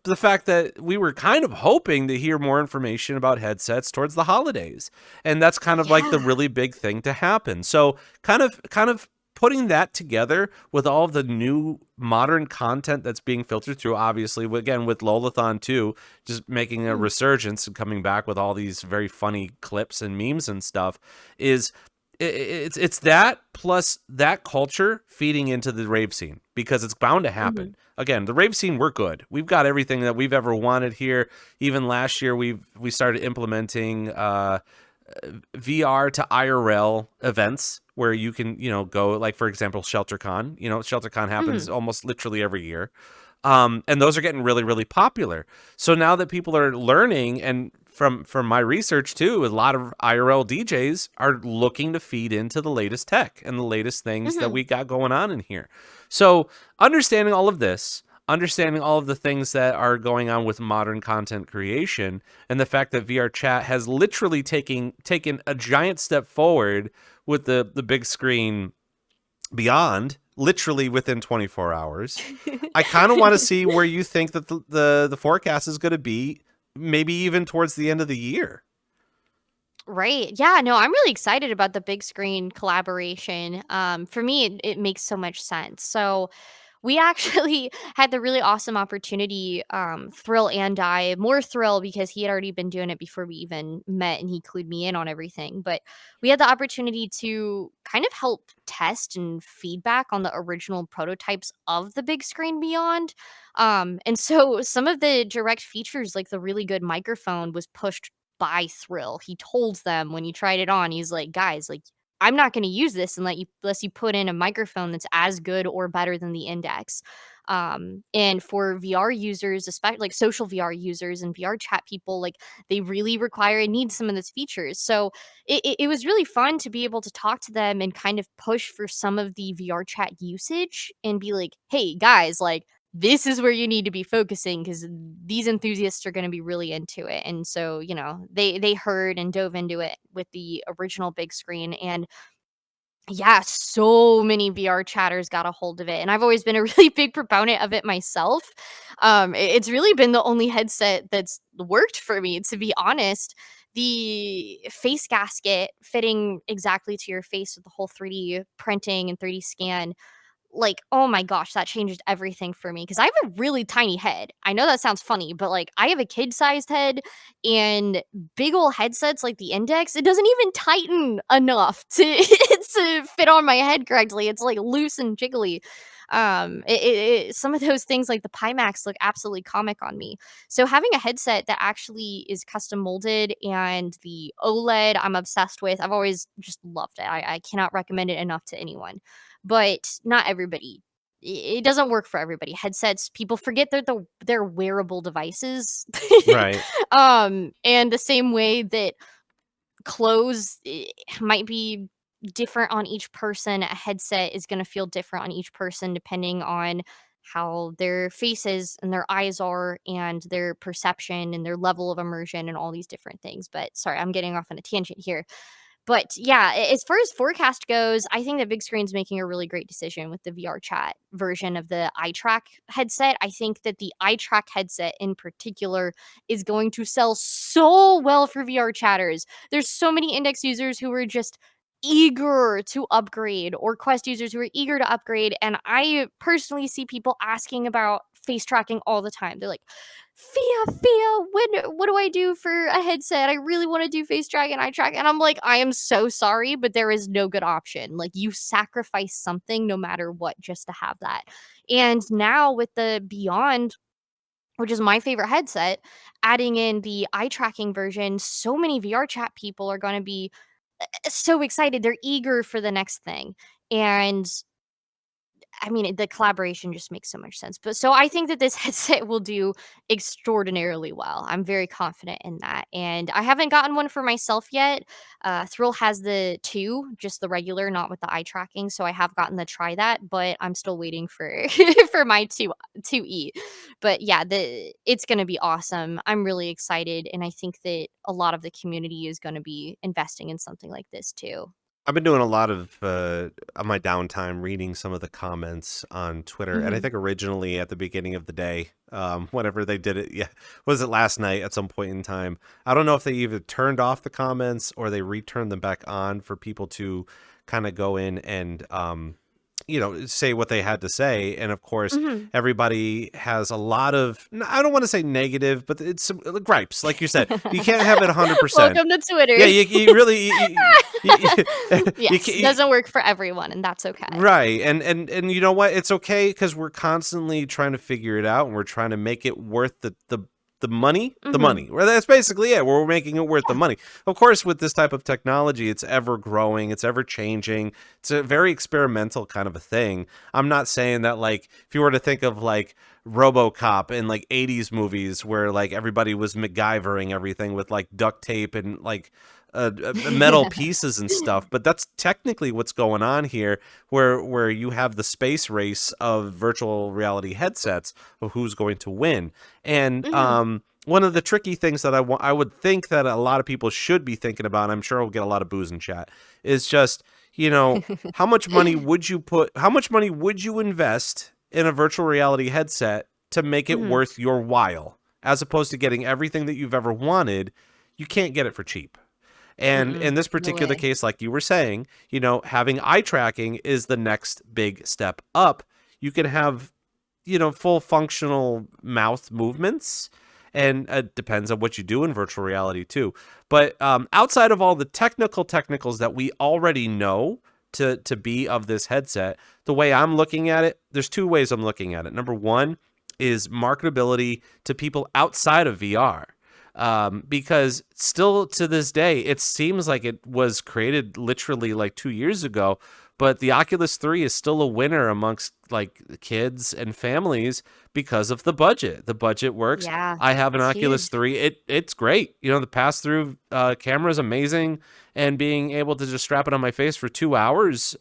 the fact that we were kind of hoping to hear more information about headsets towards the holidays, and that's kind of like the Yeah. really big thing to happen. So kind of putting that together with all of the new modern content that's being filtered through, obviously, again, with Lolathon too, just making a Mm. resurgence and coming back with all these very funny clips and memes and stuff, is it's that plus that culture feeding into the rave scene, because it's bound to happen. Mhm. Again, the rave scene, we're good. We've got everything that we've ever wanted here. Even last year, we started implementing VR to IRL events where you can, go, like, for example, ShelterCon. ShelterCon happens Mhm. almost literally every year. And those are getting really, really popular. So now that people are learning, and from my research too, a lot of IRL DJs are looking to feed into the latest tech and the latest things that Mhm. we got going on in here. So understanding all of this, understanding all of the things that are going on with modern content creation, and the fact that VRChat has literally taken a giant step forward with the Bigscreen Beyond, literally within 24 hours. I kind of want to see where you think that the forecast is going to be, maybe even towards the end of the year. Right. Yeah, no, I'm really excited about the big screen collaboration. For me, it makes so much sense. So we actually had the really awesome opportunity, Thrill and I, more Thrill because he had already been doing it before we even met and he clued me in on everything. But we had the opportunity to kind of help test and feedback on the original prototypes of the big screen beyond. And so some of the direct features, like the really good microphone, was pushed by Thrill. He told them when he tried it on, he's like, guys, like, I'm not going to use this unless you put in a microphone that's as good or better than the Index. And for VR users, especially like social VR users and VR chat people, like they really require and need some of those features. So it was really fun to be able to talk to them and kind of push for some of the VR chat usage and be like, hey guys, like this is where you need to be focusing because these enthusiasts are going to be really into it. And so, you know, they heard and dove into it with the original big screen. And yeah, so many VR chatters got a hold of it, and I've always been a really big proponent of it myself. It's really been the only headset that's worked for me, to be honest. The face gasket fitting exactly to your face with the whole 3D printing and 3D scan, like, oh my gosh, that changed everything for me because I have a really tiny head. I know that sounds funny, but, like, I have a kid-sized head, and big ol' headsets like the Index, it doesn't even tighten enough to to fit on my head correctly. It's, like, loose and jiggly. Some of those things like the Pimax look absolutely comic on me. So having a headset that actually is custom molded and the OLED I'm obsessed with, I've always just loved it. I cannot recommend it enough to anyone. But not everybody. It doesn't work for everybody. Headsets, people forget they're wearable devices. Right. And the same way that clothes might be different on each person, a headset is going to feel different on each person depending on how their faces and their eyes are and their perception and their level of immersion and all these different things. But sorry, I'm getting off on a tangent here. But yeah, as far as forecast goes, I think that Big Screen's making a really great decision with the VRChat version of the eye track headset. I think that the eye track headset in particular is going to sell so well for VR chatters. There's so many Index users who are just eager to upgrade, or Quest users who are eager to upgrade, and I personally see people asking about face tracking all the time. They're like, Fia, what do I do for a headset? I really want to do face track and eye track. And I'm like, I am so sorry, but there is no good option. Like, you sacrifice something no matter what just to have that. And now with the Beyond, which is my favorite headset, adding in the eye tracking version, so many VR chat people are going to be so excited. They're eager for the next thing. And I mean, the collaboration just makes so much sense. But so I think that this headset will do extraordinarily well. I'm very confident in that. And I haven't gotten one for myself yet. Thrill has the 2, just the regular, not with the eye tracking. So I have gotten to try that, but I'm still waiting for for my 2E. But yeah, it's going to be awesome. I'm really excited, and I think that a lot of the community is going to be investing in something like this too. I've been doing a lot of on my downtime reading some of the comments on Twitter, and I Mhm. think originally at the beginning of the day, whenever they did it, yeah, was it last night at some point in time? I don't know if they either turned off the comments or they returned them back on for people to kind of go in and say what they had to say. And of course, Mhm. everybody has a lot of, I don't want to say negative, but it's some gripes. Like you said, you can't have it 100%. Welcome to Twitter. Yeah, you really, you Yes, can't, doesn't work for everyone, and that's okay. right. And you know what? It's okay because we're constantly trying to figure it out and we're trying to make it worth the money, the Mhm. money. Well, that's basically it. We're making it worth the money. Of course, with this type of technology, it's ever growing, it's ever changing. It's a very experimental kind of a thing. I'm not saying that, like, if you were to think of like RoboCop in like 80s movies where like everybody was MacGyvering everything with like duct tape and like metal pieces and stuff, but that's technically what's going on here, where you have the space race of virtual reality headsets of who's going to win. And Mhm. one of the tricky things that I would think that a lot of people should be thinking about, I'm sure we'll get a lot of booze in chat, is just, how much money would you invest in a virtual reality headset to make it Mhm. worth your while, as opposed to getting everything that you've ever wanted? You can't get it for cheap. And in Mm-mm. this No particular way. case, like you were saying, having eye tracking is the next big step up. You can have, full functional mouth movements, and it depends on what you do in virtual reality too. But outside of all the technicals that we already know to be of this headset, the way I'm looking at it, there's two ways I'm looking at it. Number one is marketability to people outside of VR. Because still to this day, it seems like it was created literally like 2 years ago, but the Oculus 3 is still a winner amongst like kids and families because of the budget. The budget works. Yeah, I have an it's Oculus huge. 3. It's great. The pass through camera is amazing, and being able to just strap it on my face for 2 hours,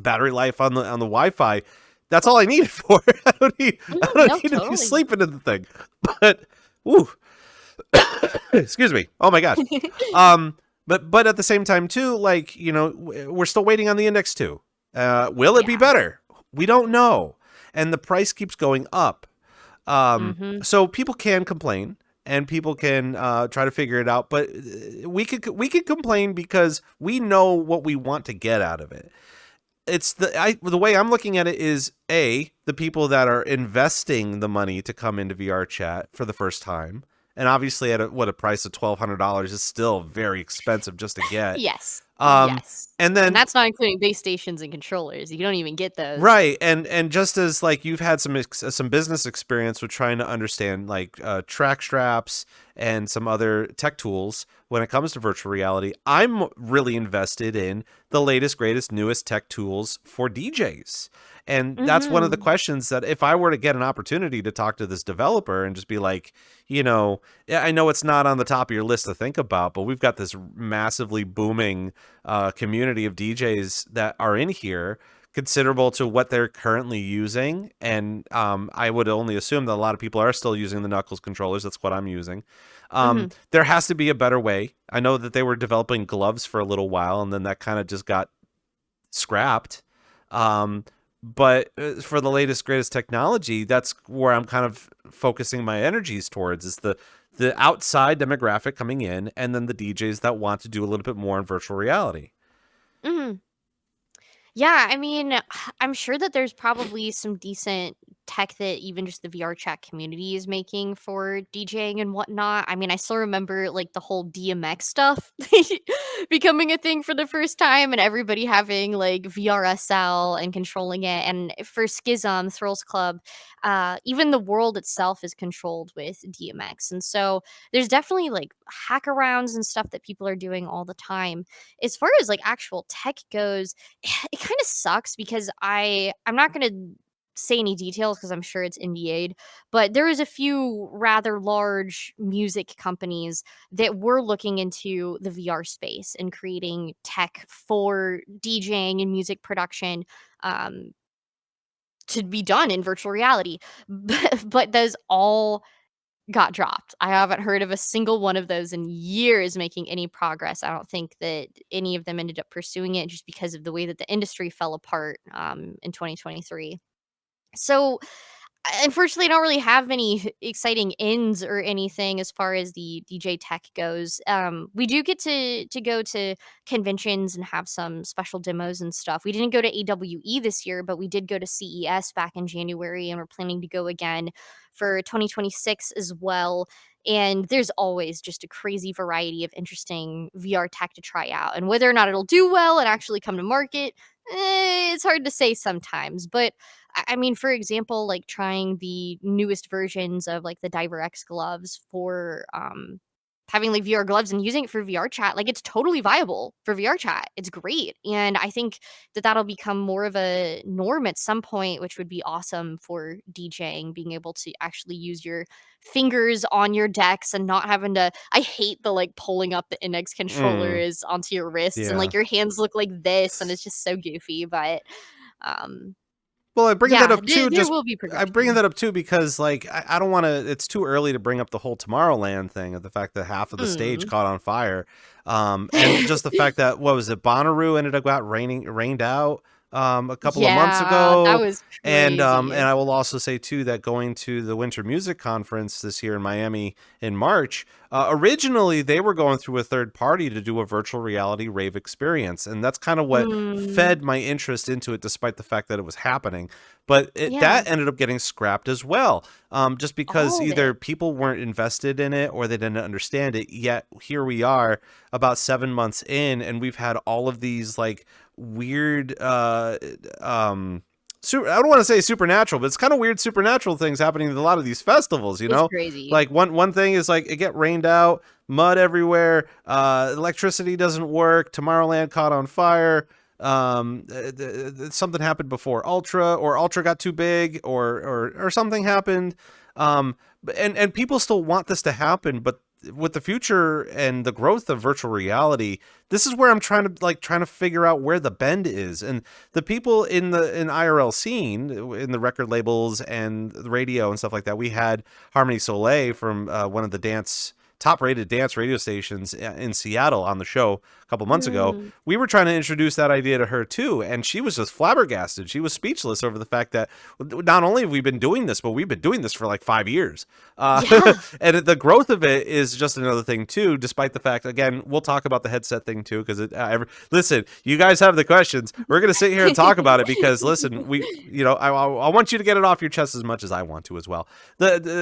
battery life on the Wi-Fi. That's all I need it for. I No, don't need to be totally. sleeping in the thing. But, ooh, excuse me. Oh my gosh. But at the same time too, like, we're still waiting on the Index 2. Will it be Yeah. better? We don't know. And the price keeps going up. Mhm. So people can complain and people can try to figure it out, but we could complain because we know what we want to get out of it. It's the way I'm looking at it is the people that are investing the money to come into VRChat for the first time, and obviously at a price of $1,200 is still very expensive just to get. Yes. Um, Yes. and And then that's not including base stations and controllers. You don't even get those. right, and just as like you've had some business experience with trying to understand like track straps and some other tech tools when it comes to virtual reality, I'm really invested in the latest, greatest, newest tech tools for DJs. And that's one of the Mhm. questions that if I were to get an opportunity to talk to this developer and just be like, yeah, I know it's not on the top of your list to think about, but we've got this massively booming community of DJs that are in here, considerable to what they're currently using. And I would only assume that a lot of people are still using the Knuckles controllers. That's what I'm using. Mhm. There has to be a better way. I know that they were developing gloves for a little while, and then that kind of just got scrapped. But for the latest, greatest technology, that's where I'm kind of focusing my energies towards, is the outside demographic coming in, and then the DJs that want to do a little bit more in virtual reality. Mhm. Yeah, I mean, I'm sure that there's probably some decent tech that even just the VR chat community is making for DJing and whatnot. I mean, I still remember like the whole DMX stuff becoming a thing for the first time and everybody having like VRSL and controlling it. And for Schism, Thrills Club, even the world itself is controlled with DMX. And so there's definitely like hack arounds and stuff that people are doing all the time. As far as like actual tech goes, it kind of sucks because I'm not going to say any details because I'm sure it's NDA'd, but there is a few rather large music companies that were looking into the VR space and creating tech for DJing and music production um, to be done in virtual reality. But those all got dropped. I haven't heard of a single one of those in years making any progress. I don't think that any of them ended up pursuing it just because of the way that the industry fell apart in 2023. So, unfortunately, I don't really have any exciting ends or anything as far as the DJ tech goes. We do get to go to conventions and have some special demos and stuff. We didn't go to AWE this year, but we did go to CES back in January, and we're planning to go again for 2026 as well. And there's always just a crazy variety of interesting VR tech to try out. And whether or not it'll do well and actually come to market, it's hard to say sometimes. But I mean, for example, like trying the newest versions of like the Diver X gloves for having like VR gloves and using it for VR chat, like it's totally viable for VR chat. It's great. And I think that that'll become more of a norm at some point, which would be awesome for DJing, being able to actually use your fingers on your decks and not having to. I hate the like pulling up the index Mm, controllers onto your wrists and yeah. like your hands look like this and it's just so goofy. But um Well, I bring that yeah, up too. there Just will be I'm bringing progression. that up too because like I don't want to. It's too early to bring up the whole Tomorrowland thing of the fact that half of the stage Mm. caught on fire, and just the fact that what was it, Bonnaroo ended up got rained out a couple of months Yeah, that ago, was and crazy. I will also say too that going to the Winter Music Conference this year in Miami in March. Originally, they were going through a third party to do a virtual reality rave experience, and that's kind of what Mm, fed my interest into it, despite the fact that it was happening. But yeah, that ended up getting scrapped as well, just because all of either it. people weren't invested in it or they didn't understand it. Yet here we are, about 7 months in, and we've had all of these like weird I don't want to say supernatural, but it's kind of weird supernatural things happening at a lot of these festivals, you It's know? crazy. Like one thing is like it get rained out, mud everywhere, electricity doesn't work, Tomorrowland caught on fire. Something happened before Ultra, or Ultra got too big, or something happened. And people still want this to happen, but with the future and the growth of virtual reality, this is where I'm trying to figure out where the bend is. And the people in IRL scene, in the record labels and the radio and stuff like that, we had Harmony Soleil from one of the top rated dance radio stations in Seattle on the show a couple months ago. Mm, We were trying to introduce that idea to her too, and she was just flabbergasted. She was speechless over the fact that not only have we been doing this, but we've been doing this for like 5 years. yeah. And the growth of it is just another thing too, despite the fact, again, we'll talk about the headset thing too, because listen, you guys have the questions. We're going to sit here and talk about it because listen, I want you to get it off your chest as much as I want to as well.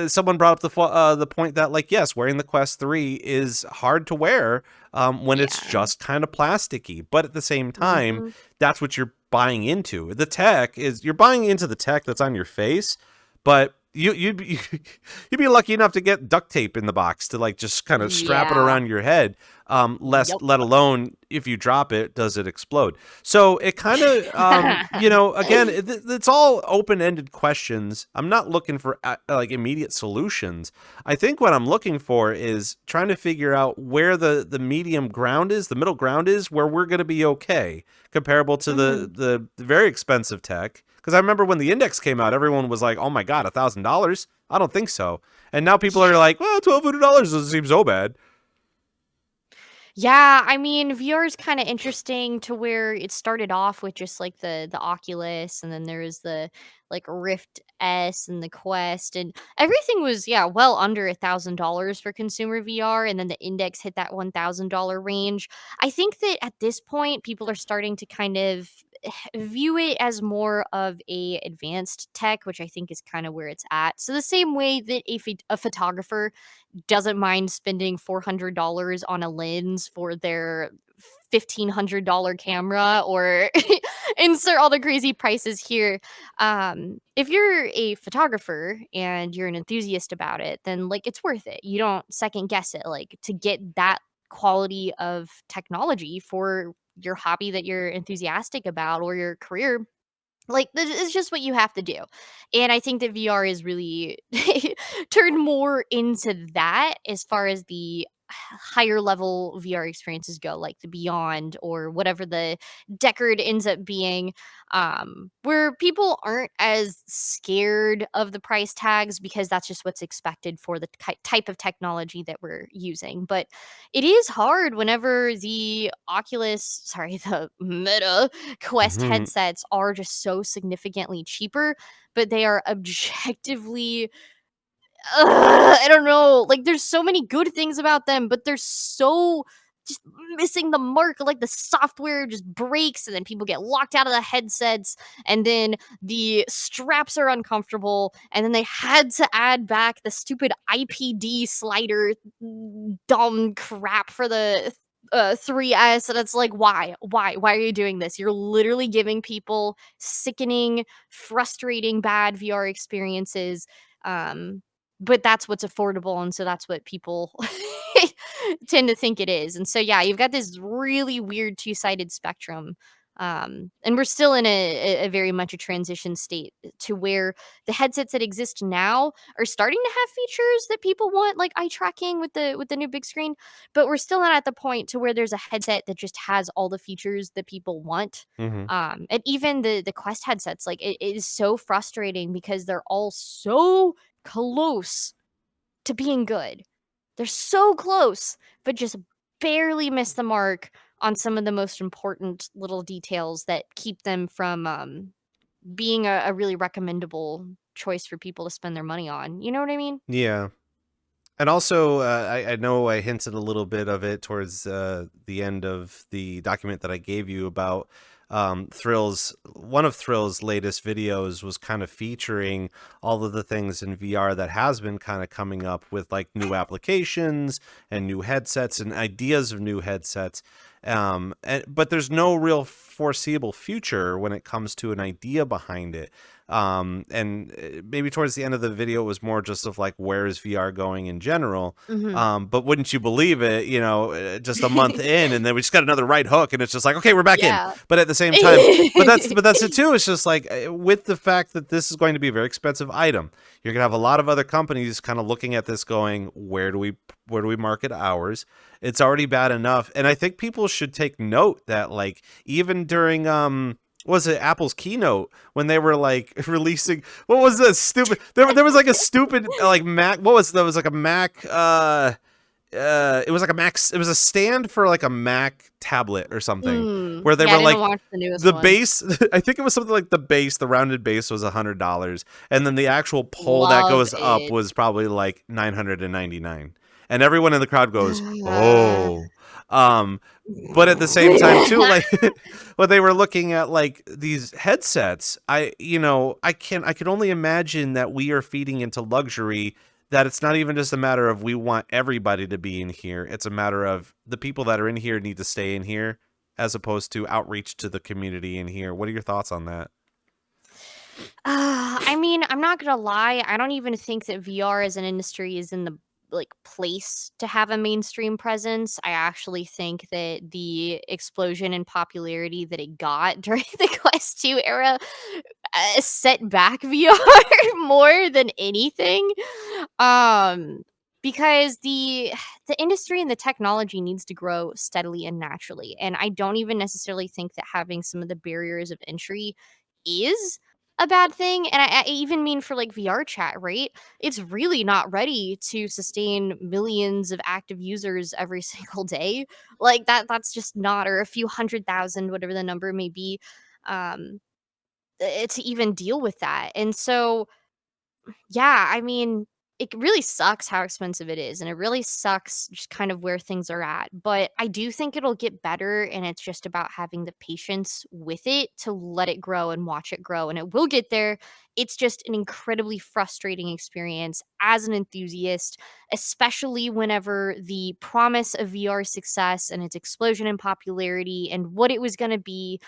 Someone brought up the point that like, yes, wearing the Quest 3 is hard to wear when it's Yeah. just kind of plasticky, but at the same time, Mhm. that's what you're buying into. The tech is you're buying into the tech that's on your face, but you'd be lucky enough to get duct tape in the box to like just kind of strap it Yeah. around your head. Less Yep. let alone if you drop it, does it explode? So it kind of again, it's all open-ended questions. I'm not looking for like immediate solutions. I think what I'm looking for is trying to figure out where the medium ground is, the middle ground is, where we're going to be okay, comparable to Mhm. the very expensive tech. Because I remember when the Index came out, everyone was like, "Oh my god, $1,000? I don't think so." And now people are like, "Well, $1,200 doesn't seem so bad." Yeah, I mean, VR is kinda interesting to where it started off with just, like, the Oculus, and then there was the, like, Rift S and the Quest, and everything was, yeah, well under $1,000 for consumer VR, and then the Index hit that $1,000 range. I think that at this point, people are starting to kind of view it as more of a advanced tech, which I think is kinda where it's at. So the same way that a photographer doesn't mind spending $400 on a lens for their $1,500 camera or insert all the crazy prices here. If you're a photographer and you're an enthusiast about it, then like it's worth it. You don't second guess it. Like to get that quality of technology for your hobby that you're enthusiastic about or your career, like, this is just what you have to do, and I think that VR is really turned more into that as far as the higher level VR experiences go, like the Beyond or whatever the Deckard ends up being, where people aren't as scared of the price tags because that's just what's expected for the type of technology that we're using, but it is hard whenever the Oculus sorry, the Meta Quest Mhm. headsets are just so significantly cheaper, but they are objectively I don't know, like, there's so many good things about them, but they're so just missing the mark, like, the software just breaks, and then people get locked out of the headsets, and then the straps are uncomfortable, and then they had to add back the stupid IPD slider dumb crap for the 3S, and it's like, why? Why? Why are you doing this? You're literally giving people sickening, frustrating, bad VR experiences, um, but that's what's affordable, and so that's what people tend to think it is. And so, yeah, you've got this really weird two-sided spectrum. And we're still in a very much a transition state to where the headsets that exist now are starting to have features that people want, like eye tracking with the new big screen. But we're still not at the point to where there's a headset that just has all the features that people want. Hmm. And even the Quest headsets, like it is so frustrating because they're all so close to being good. They're so close, but just barely miss the mark on some of the most important little details that keep them from being a really recommendable choice for people to spend their money on. You know what I mean? Yeah. And also, I know I hinted a little bit of it towards the end of the document that I gave you about Thrill's. One of Thrill's latest videos was kind of featuring all of the things in VR that has been kind of coming up with like new applications and new headsets and ideas of new headsets. But there's no real foreseeable future when it comes to an idea behind it. And maybe towards the end of the video, it was more just of like, where is VR going in general? Mhm. But wouldn't you believe it, just a month in, and then we just got another right hook, and it's just like, okay, we're back in. Yeah. But at the same time, but that's it too. It's just like with the fact that this is going to be a very expensive item, you're gonna have a lot of other companies kind of looking at this, going, where do we market ours? It's already bad enough, and I think people should take note that like even during was it Apple's keynote when they were like releasing, what was that stupid, there was like a stupid like Mac, what was that, was like a Mac it was like a Mac, it was a stand for like a Mac tablet or something, where they Yeah, I were didn't like, watch the newest the one. base, I think it was something like the rounded base was $100, and then the actual pole that Love goes up it. was probably like 999, and everyone in the crowd goes, oh. But at the same time too, like when they were looking at like these headsets, I could only imagine that we are feeding into luxury, that it's not even just a matter of we want everybody to be in here. It's a matter of the people that are in here need to stay in here, as opposed to outreach to the community in here. What are your thoughts on that? I mean, I'm not gonna lie. I don't even think that VR as an industry is in the like place to have a mainstream presence. I actually think that the explosion in popularity that it got during the Quest 2 era set back VR more than anything. Um, because the industry and the technology needs to grow steadily and naturally. And I don't even necessarily think that having some of the barriers of entry is a bad thing. And I even mean for like VRChat, right? It's really not ready to sustain millions of active users every single day. Like that's just not, or a few 100,000, whatever the number may be, um, to even deal with that. And so yeah, I mean, it really sucks how expensive it is, and it really sucks just kind of where things are at. But I do think it'll get better, and it's just about having the patience with it to let it grow and watch it grow, and it will get there. It's just an incredibly frustrating experience as an enthusiast, especially whenever the promise of VR success and its explosion in popularity and what it was going to be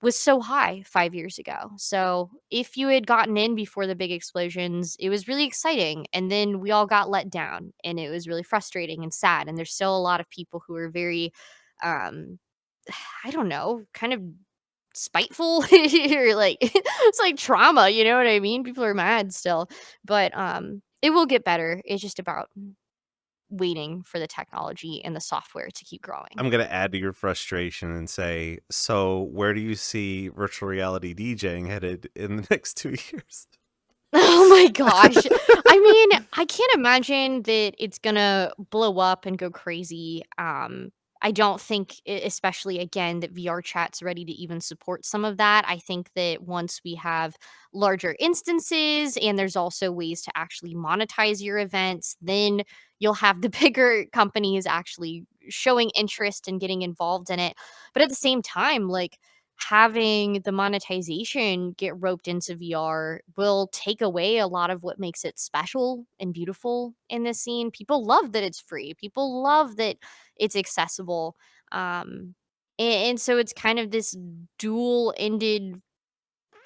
was so high 5 years ago. So if you had gotten in before the big explosions, it was really exciting. And then we all got let down and it was really frustrating and sad. And there's still a lot of people who are very, um, I don't know, kind of spiteful or like it's like trauma, you know what I mean? People are mad still. But it will get better. It's just about waiting for the technology and the software to keep growing. I'm going to add to your frustration and say, so where do you see virtual reality DJing headed in the next 2 years? Oh my gosh. I mean, I can't imagine that it's gonna blow up and go crazy. I don't think, especially again, that VR chat's ready to even support some of that. I think that once we have larger instances and there's also ways to actually monetize your events, then you'll have the bigger companies actually showing interest and getting involved in it. But at the same time, like, having the monetization get roped into VR will take away a lot of what makes it special and beautiful in this scene. People love that it's free. People love that it's accessible. And so it's kind of this dual-ended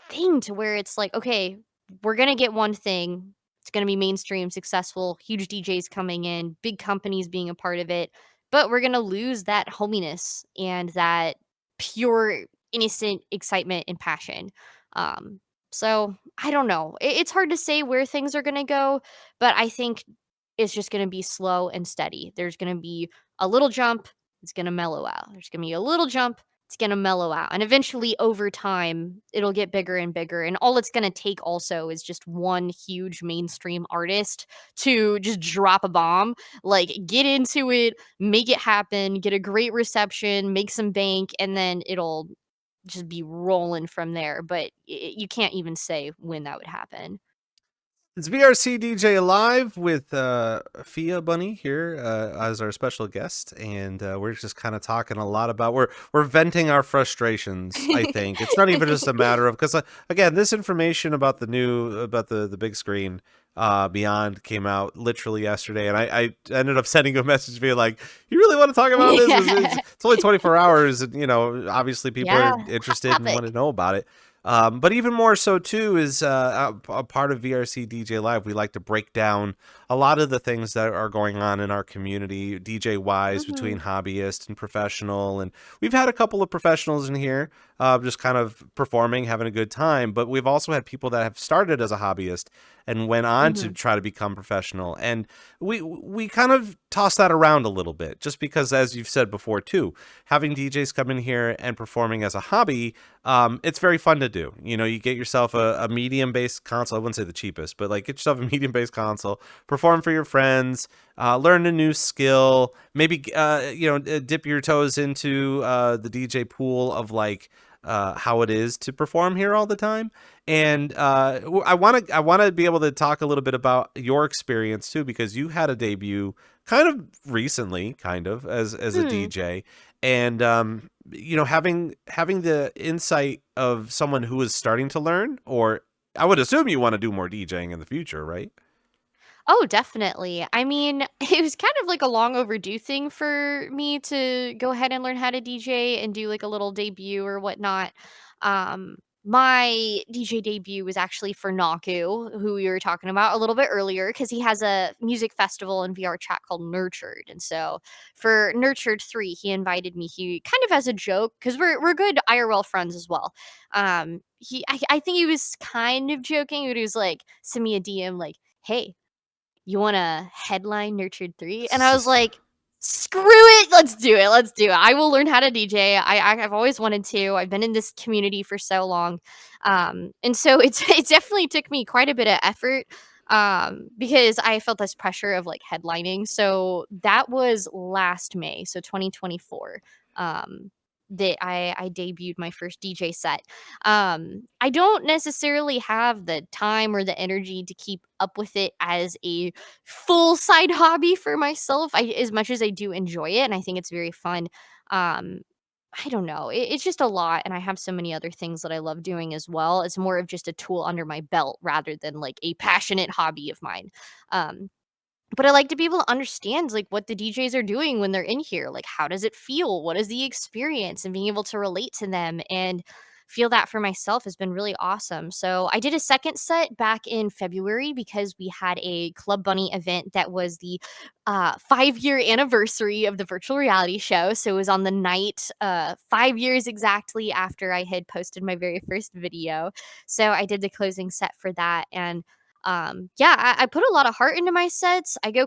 thing to where it's like, okay, we're gonna get one thing It's going to be mainstream, successful, huge DJs coming in, big companies being a part of it. But we're going to lose that hominess and that pure, innocent excitement and passion. Um, so I don't know. It's hard to say where things are going to go, but I think it's just going to be slow and steady. There's going to be a little jump, it's going to mellow out. There's going to be a little jump, it's going to mellow out. And eventually, over time, it'll get bigger and bigger. And all it's going to take also is just one huge mainstream artist to just drop a bomb, like get into it, make it happen, get a great reception, make some bank, and then it'll just be rolling from there. But you can't even say when that would happen. It's VRCDJ Live with PHIA Bunny here as our special guest, and we're just kind of talking a lot about we're venting our frustrations. I think it's not even just a matter of because again, this information about the big screen Beyond came out literally yesterday, and I ended up sending a message being like, "You really want to talk about this? It's only 24 hours, and obviously people are interested and want to know about it." But even more so too is a part of VRC DJ Live. We like to break down a lot of the things that are going on in our community, DJ wise, between hobbyist and professional. And we've had a couple of professionals in here, just kind of performing, having a good time. But we've also had people that have started as a hobbyist and went on to try to become professional. And we kind of toss that around a little bit, just because, as you've said before too, having DJs come in here and performing as a hobby, it's very fun to do. You get yourself a medium-based console. I wouldn't say the cheapest, but like get yourself a medium-based console, perform for your friends, learn a new skill, maybe dip your toes into the DJ pool of like how it is to perform here all the time. And I want to be able to talk a little bit about your experience too, because you had a debut kind of recently, as a DJ, and having the insight of someone who is starting to learn, or I would assume you want to do more DJing in the future, right? Oh, definitely. I mean, it was kind of like a long overdue thing for me to go ahead and learn how to DJ and do like a little debut or whatnot. My DJ debut was actually for Naku, who we were talking about a little bit earlier, because he has a music festival in VRChat called Nurtured. And so for Nurtured 3, he invited me. He kind of as a joke, because we're good IRL friends as well. I think he was kind of joking, but he was like, send me a DM like, hey, you want to headline Nurtured 3? And I was like, screw it. Let's do it. Let's do it. I will learn how to DJ. I've always wanted to. I've been in this community for so long. And so it definitely took me quite a bit of effort because I felt this pressure of like headlining. So that was last May, so 2024. That I debuted my first DJ set. I don't necessarily have the time or the energy to keep up with it as a full side hobby for myself. As much as I do enjoy it, and I think it's very fun. Um, I don't know. It's just a lot, and I have so many other things that I love doing as well. It's more of just a tool under my belt rather than like a passionate hobby of mine. Um, but I like to be able to understand, like, what the DJs are doing when they're in here. Like, how does it feel? What is the experience? And being able to relate to them and feel that for myself has been really awesome. So I did a second set back in February because we had a Club Bunny event that was the 5-year anniversary of the virtual reality show. So it was on the night 5 years exactly after I had posted my very first video. So I did the closing set for that. And I put a lot of heart into my sets. I go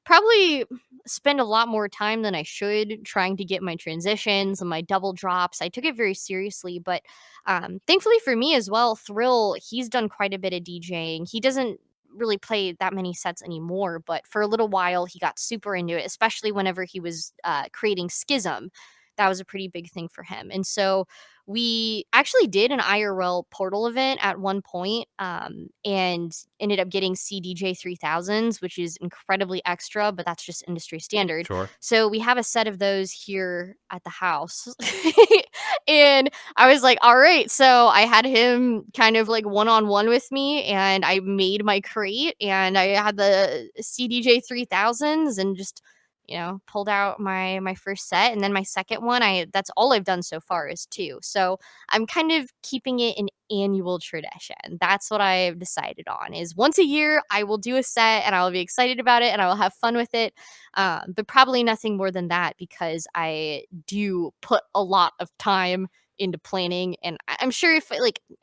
probably spend a lot more time than I should trying to get my transitions and my double drops. I took it very seriously, but thankfully for me as well, Thrill, he's done quite a bit of DJing. He doesn't really play that many sets anymore, but for a little while he got super into it, especially whenever he was creating Schism. That was a pretty big thing for him. And so we actually did an IRL portal event at one point, and ended up getting CDJ 3000s, which is incredibly extra, but that's just industry standard. Sure. So we have a set of those here at the house. And I was like, all right. So I had him kind of like one-on-one with me, and I made my crate, and I had the CDJ 3000s and just pulled out my first set, and then my second one, that's all I've done so far is 2. So I'm kind of keeping it an annual tradition. That's what I've decided on, is once a year I will do a set and I will be excited about it and I will have fun with it. But probably nothing more than that, because I do put a lot of time into planning, and I'm sure if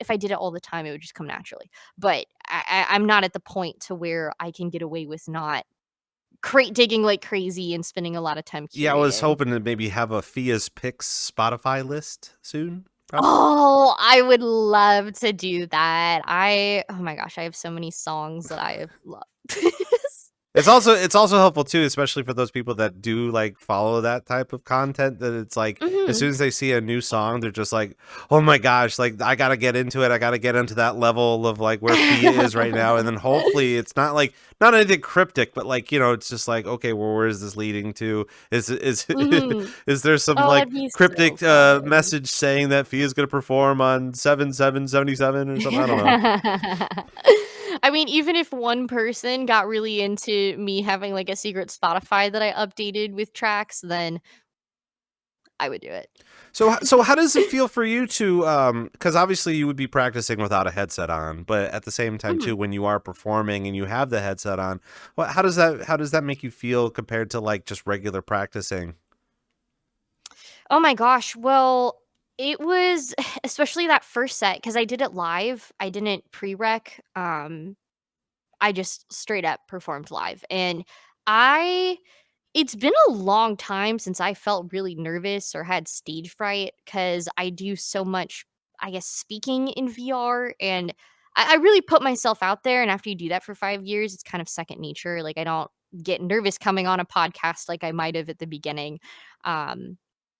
I did it all the time, it would just come naturally. But I'm not at the point to where I can get away with not crate digging like crazy and spending a lot of time Yeah, I was curating. hoping to maybe have a PHIA's Picks Spotify list soon. Probably. Oh, I would love to do that. Oh my gosh, I have so many songs that I love. It's also helpful too, especially for those people that do like follow that type of content, that it's like as soon Mhm. as they see a new song, they're just like, oh my gosh, like I gotta get into it. I gotta get into that level of like where PHIA is right now. And then hopefully it's not anything cryptic, but like, it's just like, okay, well, where is this leading to? Is Mhm. is there some Oh, like that'd be so cryptic fun. message saying that PHIA is gonna perform on 7/7/77 or something? I don't know. I mean, even if one person got really into me having like a secret Spotify that I updated with tracks, then I would do it. So how does it feel for you to because obviously you would be practicing without a headset on, but at the same time too, Mhm. when you are performing and you have the headset on, how does that make you feel compared to like just regular practicing? Oh my gosh. Well, it was especially that first set, because I did it live. I didn't pre-rec. I just straight up performed live. And I it's been a long time since I felt really nervous or had stage fright, because I do so much, I guess, speaking in VR, and I really put myself out there. And after you do that for 5 years, it's kind of second nature. Like, I don't get nervous coming on a podcast like I might have at the beginning. Um,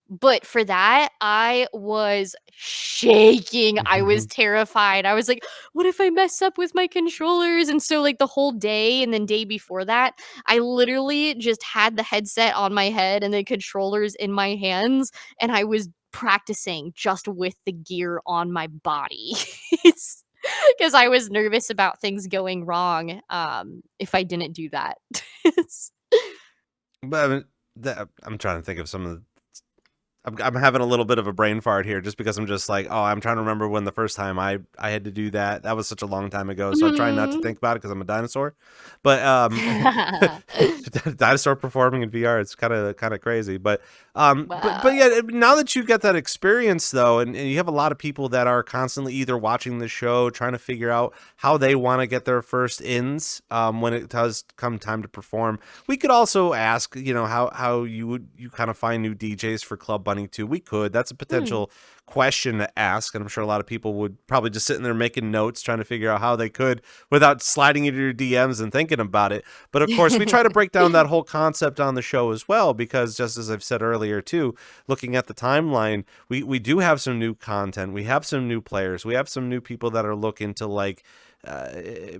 but for that, I was shaking. I was terrified. I was like, "What if I mess up with my controllers?" And so, like, the whole day and then day before that, I literally just had the headset on my head and the controllers in my hands, and I was practicing just with the gear on my body. Because I was nervous about things going wrong, if I didn't do that. It's But I mean, I'm trying to think of some of the I'm having a little bit of a brain fart here just because I'm just like, oh, I'm trying to remember when the first time I had to do that. That was such a long time ago, so I'm trying not to Mhm. think about it because I'm a dinosaur. But dinosaur performing in VR, it's kind of crazy. But Wow. yeah, now that you've got that experience though, and you have a lot of people that are constantly either watching the show, trying to figure out how they want to get their first ins when it does come time to perform. We could also ask, how you kind of find new DJs for Club Bunny too. We could. That's a Mm. potential question to ask, and I'm sure a lot of people would probably just sitting there making notes, trying to figure out how they could without sliding into your DMs and thinking about it. But of course, we try to break down that whole concept on the show as well, because just as I've said earlier too, looking at the timeline, we do have some new content. We have some new players. We have some new people that are looking to like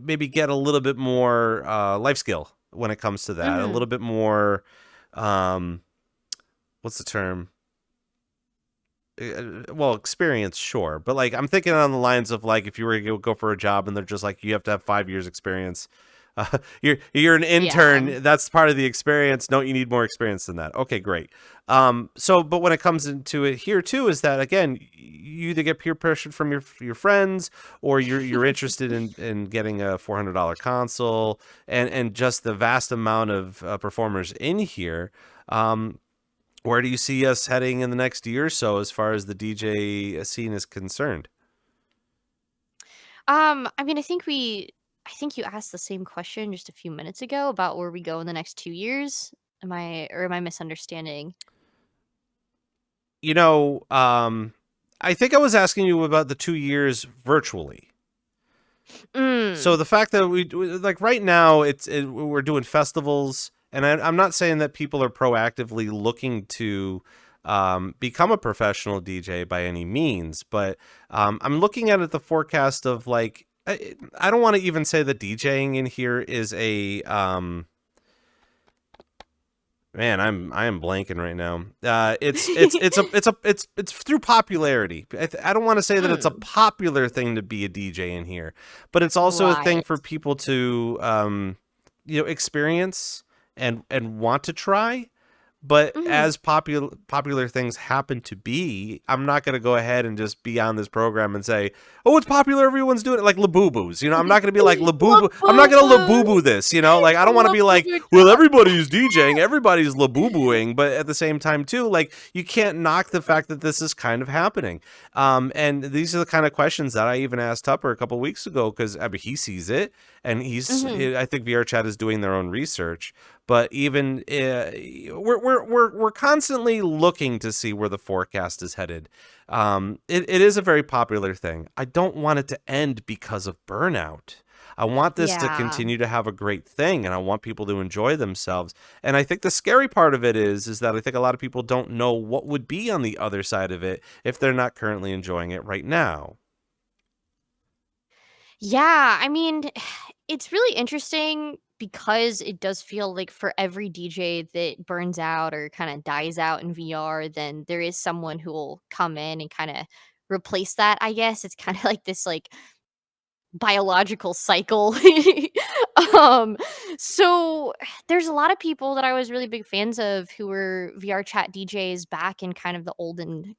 maybe get a little bit more life skill when it comes to that. A Mhm. little bit more, um, what's the term? Well, experience, sure, but like I'm thinking on the lines of like if you were to go for a job and they're just like you have to have 5 years experience. You're an Yeah. intern. That's part of the experience. No, you need more experience than that. Okay, great. But when it comes into it here too, is that again, you either get peer pressure from your friends, or you're interested in getting a $400 console, and just the vast amount of performers in here. Where do you see us heading in the next year or so as far as the DJ scene is concerned? I mean, I think you asked the same question just a few minutes ago about where we go in the next 2 years. Am I misunderstanding? You know, I think I was asking you about the 2 years virtually. So Mm. the fact that like right now we're doing festivals, and I'm not saying that people are proactively looking to become a professional DJ by any means, but I'm looking at it the forecast of like I don't want to even say that DJing in here is a man, I am blanking right now. It's through popularity. I don't want to say that it's a Mm. popular thing to be a DJ in here, but it's also a thing Right. for people to experience and want to try. But Mhm. as popular things happen to be, I'm not going to go ahead and just be on this program and say, "Oh, it's popular, everyone's doing it," like Labubu's. I'm not going to be like Labubu. I'm not going to Labubu. Labubu this. Like I don't want to be like, Labubu "Well, drop. everybody's DJing, everybody's Labubuing," but at the same time too, like you can't knock the fact that this is kind of happening. And these are the kind of questions that I even asked Tupper a couple weeks ago, because I mean, he sees it, and Mhm. I think VRChat is doing their own research. But even we're constantly looking to see where the forecast is headed. It is a very popular thing. I don't want it to end because of burnout. I want this to Yeah. continue to have a great thing, and I want people to enjoy themselves. And I think the scary part of it is that I think a lot of people don't know what would be on the other side of it if they're not currently enjoying it right now. Yeah, I mean, it's really interesting because it does feel like for every DJ that burns out or kind of dies out in VR, then there is someone who will come in and kind of replace that, I guess. It's kind of like this like biological cycle. um, so there's a lot of people that I was really big fans of who were VR chat DJs back in kind of the olden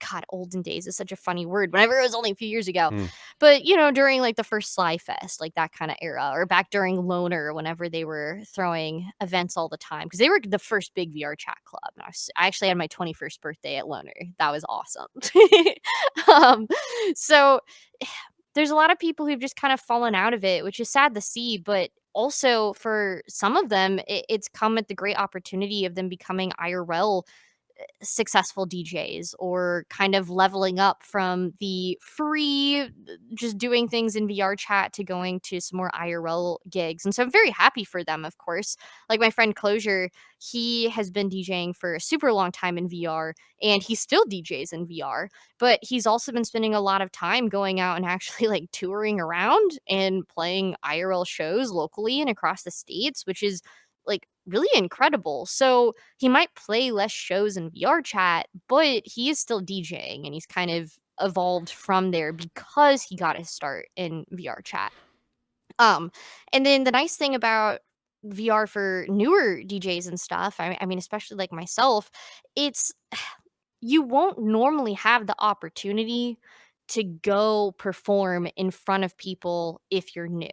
days is such a funny word. Whenever it was only a few years ago. Hmm. But during like the first Sly Fest, like that kind of era, or back during Loner, whenever they were throwing events all the time, because they were the first big VR chat club. And I actually had my 21st birthday at Loner. That was awesome. um, so there's a lot of people who've just kind of fallen out of it, which is sad to see. But also for some of them, it's come at the great opportunity of them becoming IRL successful DJs, or kind of leveling up from the free just doing things in VR chat to going to some more IRL gigs. And so I'm very happy for them, of course. Like my friend Closure, he has been DJing for a super long time in VR, and he still DJs in VR, but he's also been spending a lot of time going out and actually like touring around and playing IRL shows locally and across the states, which is like really incredible. So he might play less shows in VR chat, but he is still DJing, and he's kind of evolved from there because he got his start in VR chat. Um, and then the nice thing about VR for newer DJs and stuff, I mean, especially like myself, it's you won't normally have the opportunity to go perform in front of people if you're new.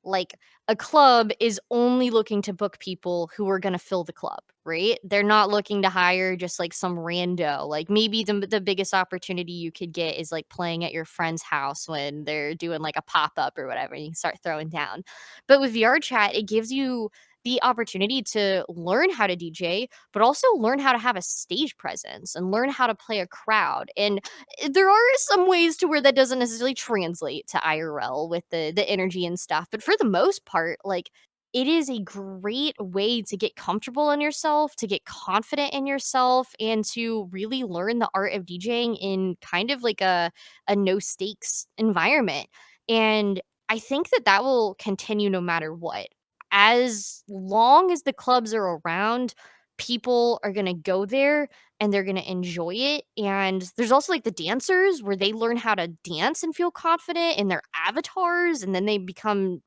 Like a club is only looking to book people who are going to fill the club, right? They're not looking to hire just like some rando. Like maybe the biggest opportunity you could get is like playing at your friend's house when they're doing like a pop-up or whatever, and you can start throwing down. But with VR chat, it gives you the opportunity to learn how to DJ, but also learn how to have a stage presence and learn how to play a crowd. And there are some ways to where that doesn't necessarily translate to IRL with the energy and stuff, but for the most part, like it is a great way to get comfortable in yourself, to get confident in yourself, and to really learn the art of DJing in kind of like a no stakes environment. And I think that that will continue no matter what. As long as the clubs are around, people are gonna go there and they're gonna enjoy it. And there's also like the dancers where they learn how to dance and feel confident in their avatars, and then they become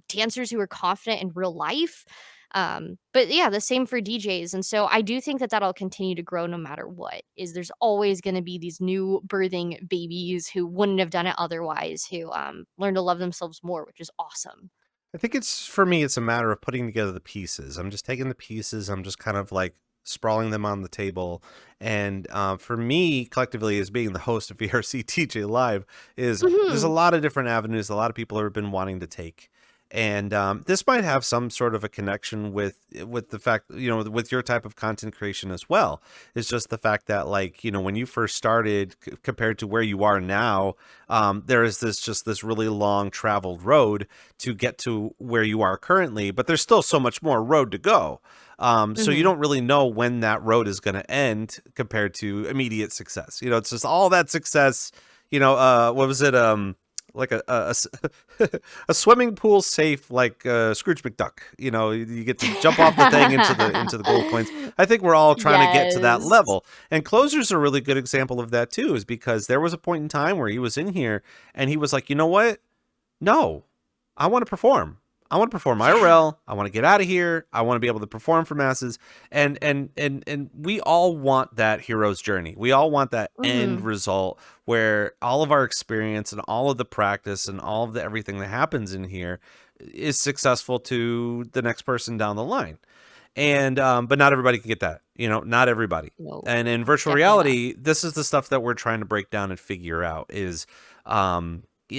dancers who are confident in real life. But yeah, the same for DJs. And so I do think that that'll continue to grow no matter what. Is there's always going to be these new birthing babies who wouldn't have done it otherwise, who learn to love themselves more, which is awesome. I think for me, it's a matter of putting together the pieces. I'm just taking the pieces, I'm just kind of like sprawling them on the table. And for me, collectively, as being the host of VRCDJ Live, is there's a Hmm. lot of different avenues a lot of people have been wanting to take. And this might have some sort of a connection with the fact, with your type of content creation as well. It's just the fact that, like, when you first started compared to where you are now, there is this really long traveled road to get to where you are currently, but there's still so much more road to go. So you Hmm. don't really know when that road is going to end compared to immediate success. It's just all that success. What was it? Like a swimming pool safe, like Scrooge McDuck. You get to jump off the thing into the gold coins. I think we're all trying to get to that Yes. level. And Closer's a really good example of that too, is because there was a point in time where he was in here and he was like, you know what? No, I want to perform. I want to perform IRL. I want to get out of here. I want to be able to perform for masses. And we all want that hero's journey. We all want that end Mhm. result where all of our experience and all of the practice and all of the everything that happens in here is successful to the next person down the line. And but not everybody can get that, not everybody. No, And in virtual definitely not. reality, this is the stuff that we're trying to break down and figure out is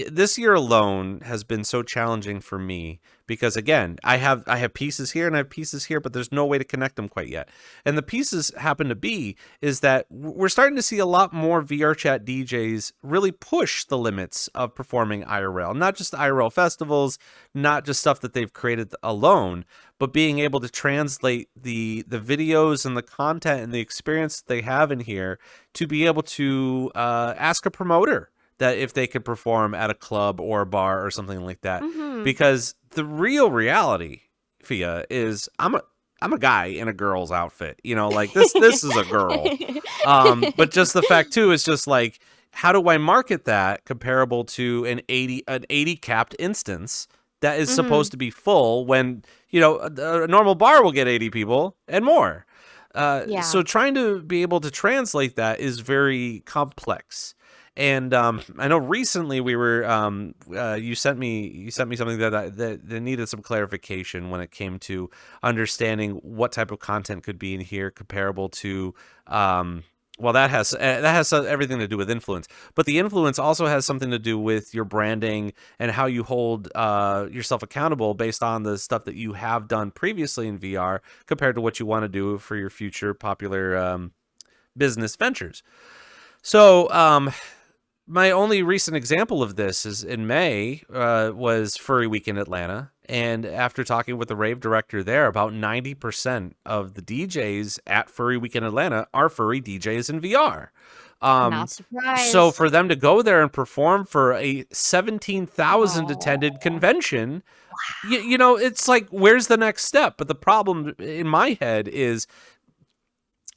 this year alone has been so challenging for me because again, I have pieces here and I have pieces here, but there's no way to connect them quite yet. And the pieces happen to be is that we're starting to see a lot more VRChat DJs really push the limits of performing IRL, not just IRL festivals, not just stuff that they've created alone, but being able to translate the videos and the content and the experience that they have in here to be able to ask a promoter that if they could perform at a club or a bar or something like that. Mhm. Because the real reality, PHIA, is I'm a guy in a girl's outfit. Like this is a girl. But just the fact too is just like, how do I market that comparable to an 80 capped instance that is Mhm. supposed to be full when, a normal bar will get 80 people and more. Yeah. So trying to be able to translate that is very complex. And I know recently we were you sent me something that needed some clarification when it came to understanding what type of content could be in here comparable to well, that has everything to do with influence, but the influence also has something to do with your branding and how you hold yourself accountable based on the stuff that you have done previously in VR compared to what you want to do for your future popular business ventures. So my only recent example of this is in May was Furry Week in Atlanta. And after talking with the Rave director there, about 90% of the DJs at Furry Week in Atlanta are furry DJs in VR. Not So surprised. for them to go there and perform for a 17,000 attended Oh. convention, it's like, where's the next step? But the problem in my head is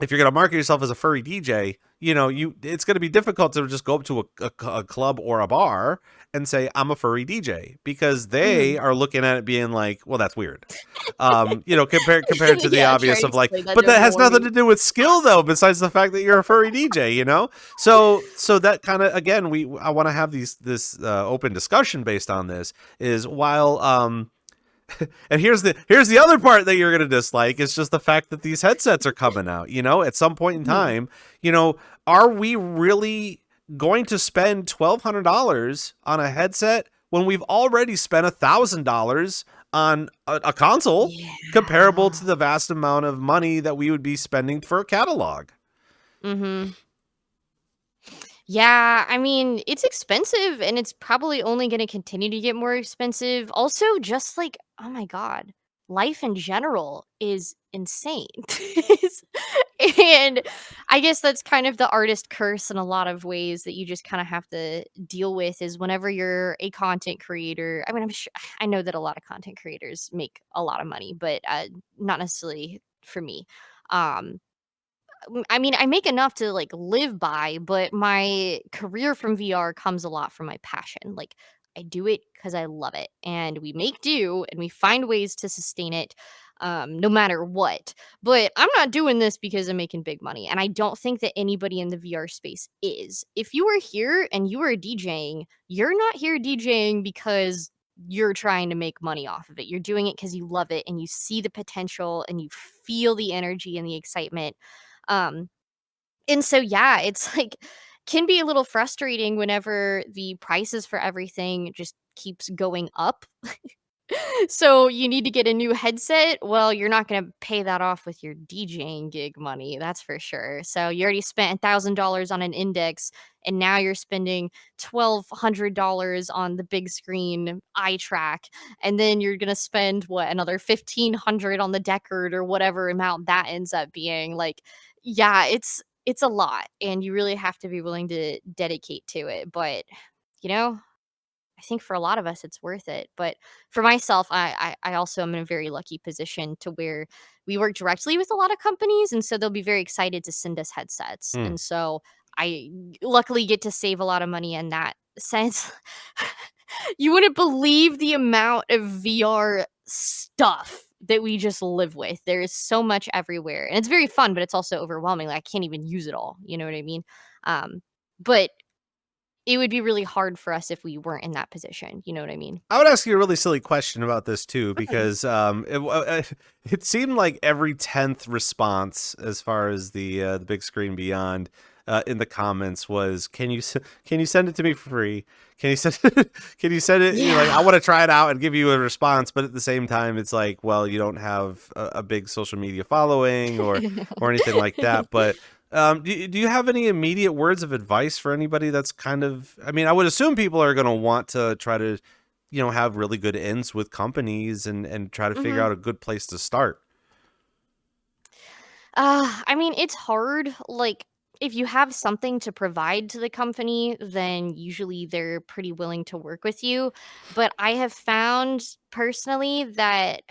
if you're going to market yourself as a furry DJ, it's going to be difficult to just go up to a club or a bar and say, I'm a furry DJ, because they Mhm. are looking at it being like, well, that's weird. Compared to the Yeah, try obvious to of like, explain that but to that has nothing everyone. to do with skill though, besides the fact that you're a furry DJ. So that kind of, again, I want to have this open discussion based on this is while, and here's the other part that you're going to dislike is just the fact that these headsets are coming out, at some point in Mhm. time, are we really going to spend $1,200 on a headset when we've already spent $1,000 on a console comparable Yeah. to the vast amount of money that we would be spending for a catalog? Mhm. Yeah, I mean, it's expensive and it's probably only going to continue to get more expensive. Also, just like, oh my God, life in general is insane. And I guess that's kind of the artist curse in a lot of ways that you just kind of have to deal with is whenever you're a content creator. I mean, I'm sure I know that a lot of content creators make a lot of money, but not necessarily for me. Um, I mean, I make enough to like live by, but my career from VR comes a lot from my passion. Like I do it because I love it, and we make do and we find ways to sustain it, no matter what. But I'm not doing this because I'm making big money, and I don't think that anybody in the VR space is. If you are here and you are DJing, you're not here DJing because you're trying to make money off of it. You're doing it because you love it and you see the potential and you feel the energy and the excitement. um, and so, yeah, it's like can be a little frustrating whenever the prices for everything just keeps going up. So you need to get a new headset. Well, you're not going to pay that off with your DJing gig money, that's for sure. So you already spent $1,000 on an index, and now you're spending $1,200 on the big screen eye track, and then you're going to spend what another 1,500 on the Deckard or whatever amount that ends up being. Like, yeah, it's a lot, and you really have to be willing to dedicate to it. But you know, I think for a lot of us, it's worth it. But for myself, I also am in a very lucky position to where we work directly with a lot of companies, and so they'll be very excited to send us headsets. Hmm. And so I luckily get to save a lot of money in that sense. You wouldn't believe the amount of VR stuff that we just live with. There is so much everywhere, and it's very fun, but it's also overwhelming. Like, I can't even use it all. You know what I mean? But it would be really hard for us if we weren't in that position. You know what I mean? I would ask you a really silly question about this too, Okay. because it seemed like every 10th response, as far as the Big Screen Beyond, in the comments was, can you send it to me for free? Can you send can you send it? You're like, I Yeah. want to try it out and give you a response, but at the same time, it's like, well, you don't have a big social media following or anything like that. But do you have any immediate words of advice for anybody that's kind of, I mean, I would assume people are going to want to try to, have really good ends with companies and try to figure Mhm. out a good place to start. I mean, it's hard. Like, if you have something to provide to the company, then usually they're pretty willing to work with you. But I have found personally that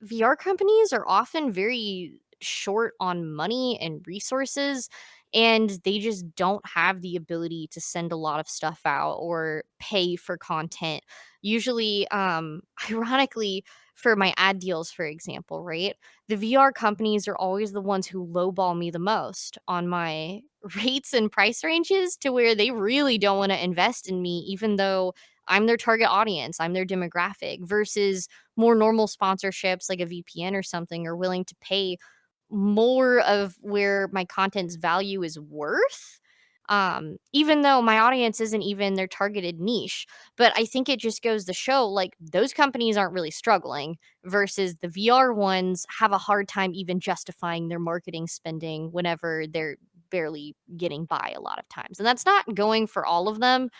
VR companies are often very short on money and resources, and they just don't have the ability to send a lot of stuff out or pay for content. Usually, ironically, for my ad deals, for example, right? The VR companies are always the ones who lowball me the most on my rates and price ranges to where they really don't want to invest in me, even though I'm their target audience, I'm their demographic, versus more normal sponsorships like a VPN or something are willing to pay more of where my content's value is worth. Even though my audience isn't even their targeted niche. But I think it just goes to show like those companies aren't really struggling versus the VR ones have a hard time even justifying their marketing spending whenever they're barely getting by a lot of times. And that's not going for all of them.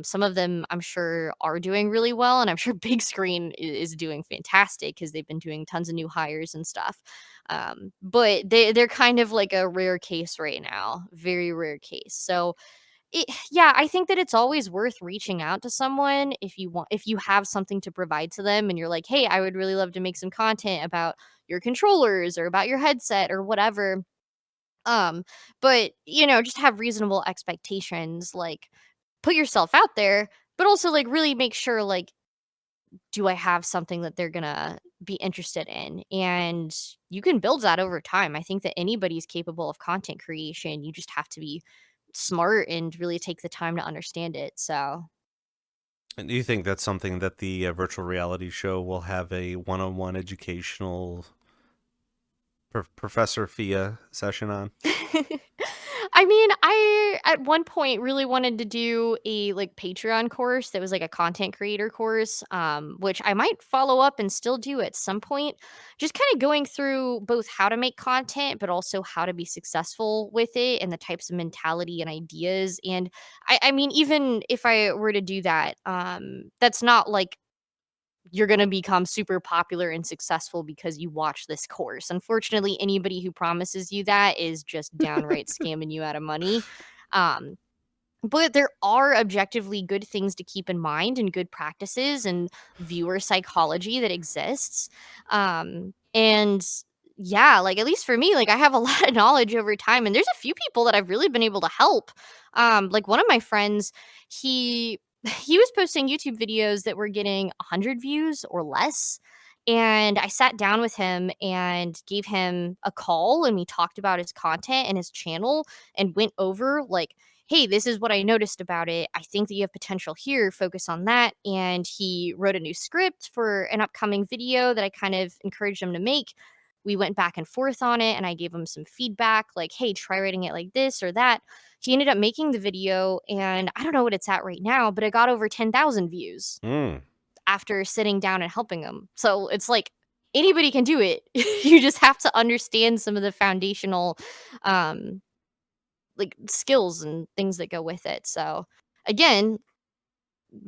Some of them I'm sure are doing really well, and I'm sure Big Screen is doing fantastic because they've been doing tons of new hires and stuff. But they're kind of like a rare case right now, very rare case. So yeah, I think that it's always worth reaching out to someone if you have something to provide to them and you're like, "Hey, I would really love to make some content about your controllers or about your headset or whatever." Um, but just have reasonable expectations, like put yourself out there, but also like really make sure like do I have something that they're gonna be interested in? And you can build that over time. I think that anybody's capable of content creation. You just have to be smart and really take the time to understand it. So, And do you think that's something that the virtual reality show will have a one-on-one educational Professor PHIA session on? I mean, I at one point really wanted to do a like Patreon course that was like a content creator course, which I might follow up and still do at some point. Just kind of going through both how to make content, but also how to be successful with it and the types of mentality and ideas. And I mean, even if I were to do that, that's not like you're going to become super popular and successful because you watch this course. Unfortunately, anybody who promises you that is just downright scamming you out of money. Um, but there are objectively good things to keep in mind and good practices and viewer psychology that exists. And yeah, like at least for me, like I have a lot of knowledge over time, and there's a few people that I've really been able to help. Like one of my friends, he he was posting YouTube videos that were getting 100 views or less. And I sat down with him and gave him a call, and we talked about his content and his channel and went over like, hey, this is what I noticed about it. I think that you have potential here. Focus on that. And he wrote a new script for an upcoming video that I kind of encouraged him to make. We went back and forth on it, and I gave him some feedback like, hey, try writing it like this or that. He ended up making the video, and I don't know what it's at right now, but it got over 10,000 views Mm. after sitting down and helping him. So it's like anybody can do it. You just have to understand some of the foundational um like skills and things that go with it. So again,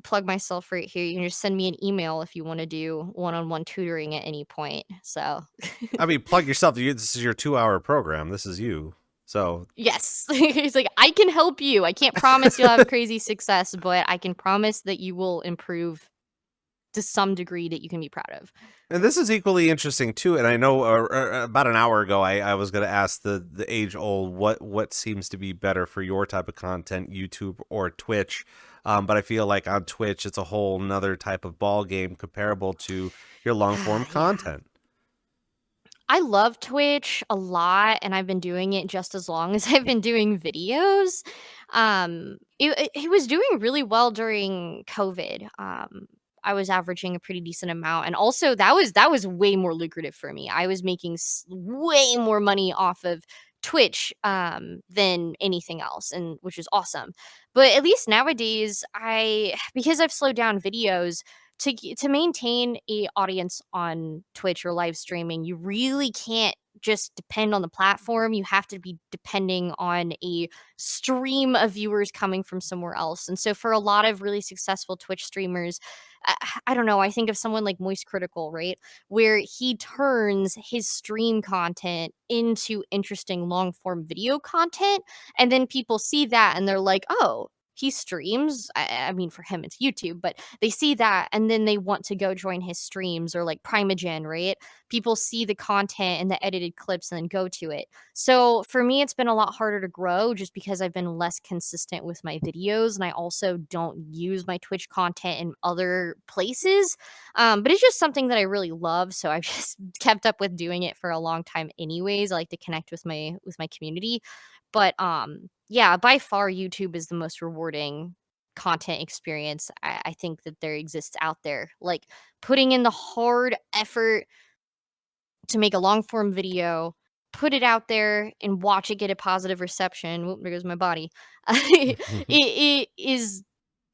plug myself right here. You can just send me an email if you want to do one-on-one tutoring at any point. So I mean, plug yourself. This is your 2-hour program. This is you. So yes, it's like I can help you. I can't promise you'll have crazy success, but I can promise that you will improve to some degree that you can be proud of. And this is equally interesting too. And I know about an hour ago, I was going to ask the age old what seems to be better for your type of content, YouTube or Twitch. But I feel like on Twitch, it's a whole nother type of ball game comparable to your long form Yeah. content. I love Twitch a lot, and I've been doing it just as long as I've been doing videos. It was doing really well during COVID. I was averaging a pretty decent amount, and also that was way more lucrative for me. I was making way more money off of Twitch than anything else, and which is awesome. But at least nowadays, because I've slowed down videos to maintain a audience on Twitch or live streaming, you really can't just depend on the platform. You have to be depending on a stream of viewers coming from somewhere else. And so for a lot of really successful Twitch streamers, I don't know, I think of someone like Moist Critical, right? Where he turns his stream content into interesting long form video content. And then people see that and they're like, oh, he streams. I mean, for him, it's YouTube, but they see that and then they want to go join his streams, or like Primagen, right? People see the content and the edited clips and then go to it. So for me, it's been a lot harder to grow just because I've been less consistent with my videos, and I also don't use my Twitch content in other places. But it's just something that I really love, so I've just kept up with doing it for a long time anyways. I like to connect with my community. But yeah, by far YouTube is the most rewarding content experience I think that there exists out there. Like putting in the hard effort to make a long form video, put it out there and watch it get a positive reception. Whoop, there goes my body. It is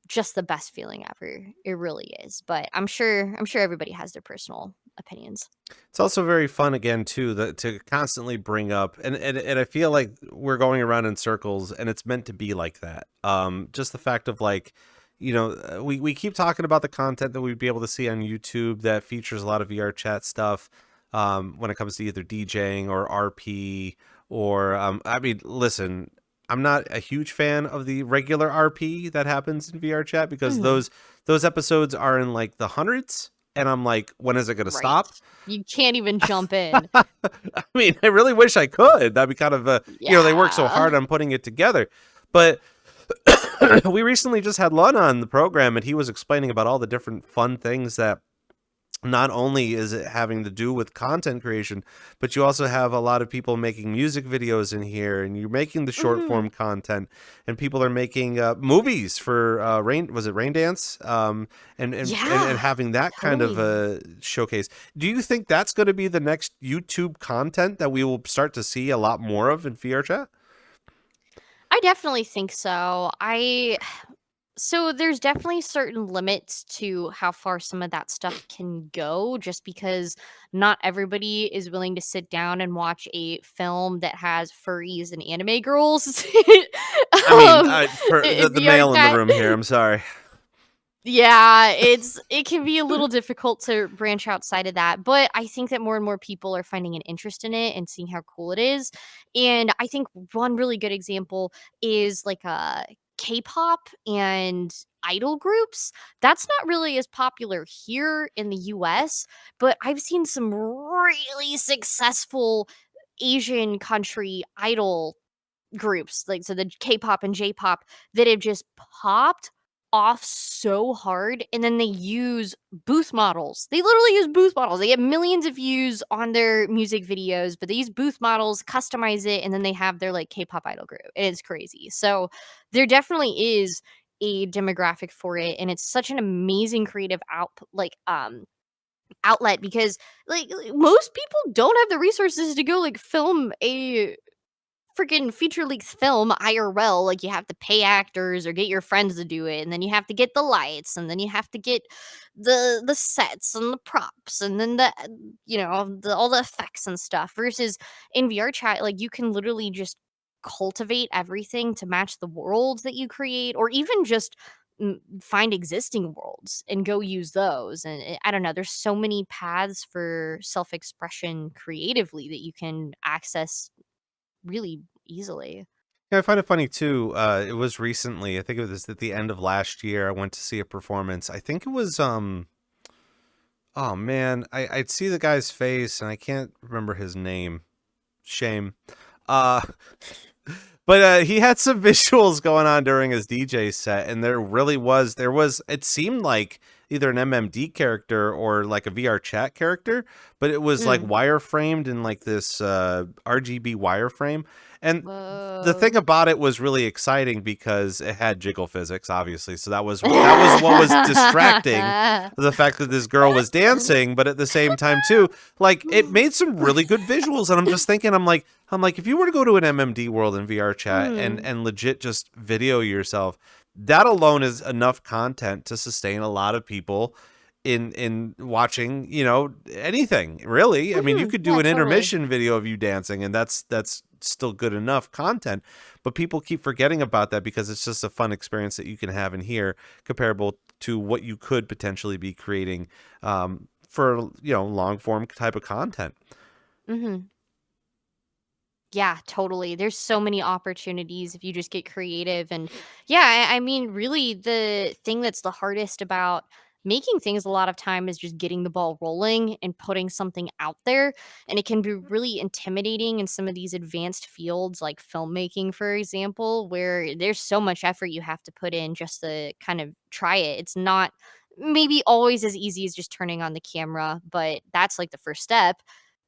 just the best feeling ever. It really is. But I'm sure everybody has their personal opinions. It's also very fun again too to constantly bring up, and I feel like we're going around in circles, and it's meant to be like that. Just the fact of like, we keep talking about the content that we'd be able to see on YouTube that features a lot of VRChat stuff. When it comes to either DJing or RP or I mean, listen, I'm not a huge fan of the regular RP that happens in VRChat because Mhm. those episodes are in like the hundreds. And I'm like, when is it going to Right. stop? You can't even jump in. I mean, I really wish I could. That'd be kind of they work so Yeah. hard on putting it together. But we recently just had Lun on the program, and he was explaining about all the different fun things that not only is it having to do with content creation, but you also have a lot of people making music videos in here, and you're making the short Mhm. form content, and people are making movies for Rain Dance, and Yeah, having that kind of totally. showcase. Do you think that's going to be the next YouTube content that we will start to see a lot more of in VRChat? I definitely think so. So there's definitely certain limits to how far some of that stuff can go, just because not everybody is willing to sit down and watch a film that has furries and anime girls. I mean, um, for the VR male in the chat. room here, I'm sorry. Yeah, it can be a little difficult to branch outside of that, but I think that more and more people are finding an interest in it and seeing how cool it is. And I think one really good example is like K-pop and idol groups. That's not really as popular here in the US, but I've seen some really successful Asian country idol groups, like, so the K-pop and J-pop that have just popped off so hard, and then they use booth models. They literally use booth models. They get millions of views on their music videos, but they use booth models, customize it, and then they have their, like, K-pop idol group. It is crazy. So, there definitely is a demographic for it, and it's such an amazing creative outlet because, most people don't have the resources to go, like, film a freaking feature length film IRL. Like, you have to pay actors or get your friends to do it, and then you have to get the lights, and then you have to get the sets and the props, and then all the effects and stuff. Versus in VR chat, like, you can literally just cultivate everything to match the worlds that you create, or even just find existing worlds and go use those. And I don't know, there's so many paths for self-expression creatively that you can access really easily. Yeah, I find it funny too. It was recently, I think it was at the end of last year, I went to see a performance. I think it was oh man, I'd see the guy's face and I can't remember his name. Shame. Uh But he had some visuals going on during his DJ set, and there was it seemed like either an MMD character or like a VRChat character, but it was like Mm. wireframed in like this RGB wireframe. And the thing Whoa. about it was really exciting because it had jiggle physics, obviously. So that was what was distracting, the fact that this girl was dancing, but at the same time too, like it made some really good visuals. And I'm just thinking, I'm like, if you were to go to an MMD world in VRChat Mm. and legit just video yourself, that alone is enough content to sustain a lot of people in watching, anything really. I mean, you Mhm. could do Yeah, an totally. intermission video of you dancing, and that's still good enough content. But people keep forgetting about that because it's just a fun experience that you can have in here, comparable to what you could potentially be creating for long form type of content. Mhm. Yeah, totally. There's so many opportunities if you just get creative. And yeah, I mean, really, the thing that's the hardest about making things a lot of time is just getting the ball rolling and putting something out there. And it can be really intimidating in some of these advanced fields, like filmmaking, for example, where there's so much effort you have to put in just to kind of try it. It's not maybe always as easy as just turning on the camera, but that's like the first step.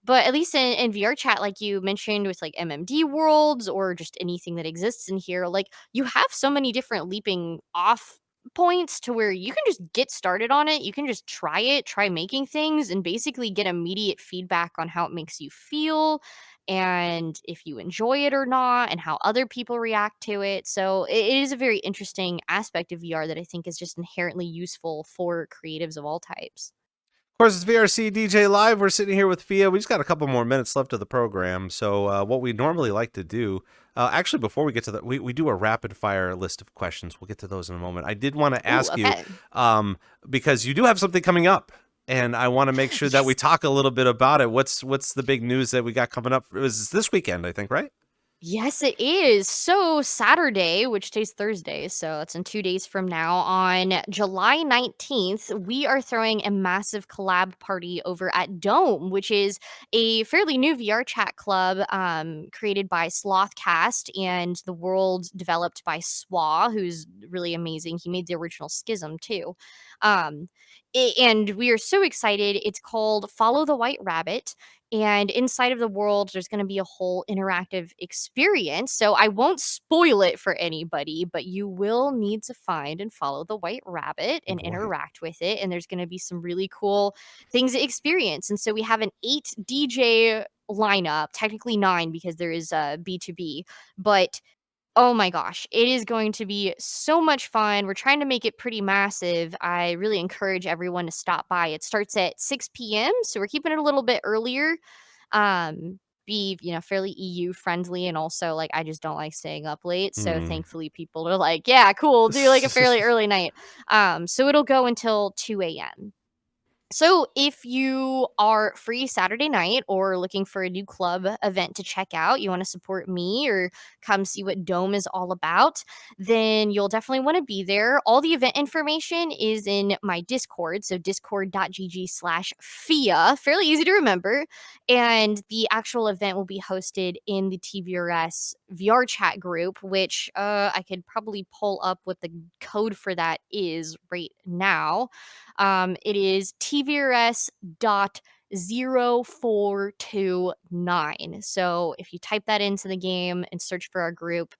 But at least in VR chat, like you mentioned with like MMD worlds or just anything that exists in here, like you have so many different leaping off points to where you can just get started on it. You can just try it, try making things, and basically get immediate feedback on how it makes you feel and if you enjoy it or not and how other people react to it. So it is a very interesting aspect of VR that I think is just inherently useful for creatives of all types. Of course, it's VRCDJ Live. We're sitting here with Fia. We just got a couple more minutes left of the program. So, what we normally like to do, actually, before we get to that, we do a rapid fire list of questions. We'll get to those in a moment. I did want to Ooh, ask you, okay. because you do have something coming up, and I want to make sure that we Yes. talk a little bit about it. What's the big news that we got coming up? It was this weekend, I think, right? Yes, it is. So Saturday, which today's Thursday, so it's in 2 days from now, on July 19th, we are throwing a massive collab party over at Dome, which is a fairly new VR chat club created by Slothcast and the world developed by Swa, who's really amazing. He made the original Schism too. Um, and we are so excited. It's called Follow the White Rabbit, and inside of the world there's going to be a whole interactive experience, so I won't spoil it for anybody, but you will need to find and follow the white rabbit Oh and boy. interact with it, and there's going to be some really cool things to experience. And so we have an 8 DJ lineup, technically 9 because there is a B2B, but oh my gosh, it is going to be so much fun. We're trying to make it pretty massive. I really encourage everyone to stop by. It starts at 6 p.m., so we're keeping it a little bit earlier. Be, fairly EU friendly, and also like I just don't like staying up late. So Hmm. thankfully people are like, yeah, cool, do like a fairly early night. So it'll go until 2 a.m. So, if you are free Saturday night or looking for a new club event to check out, you want to support me or come see what Dome is all about, then you'll definitely want to be there. All the event information is in my Discord. So, discord.gg/FIA, fairly easy to remember. And the actual event will be hosted in the TVRS VR chat group, which I could probably pull up what the code for that is right now. It is TVRS dot 0429. So if you type that into the game and search for our group,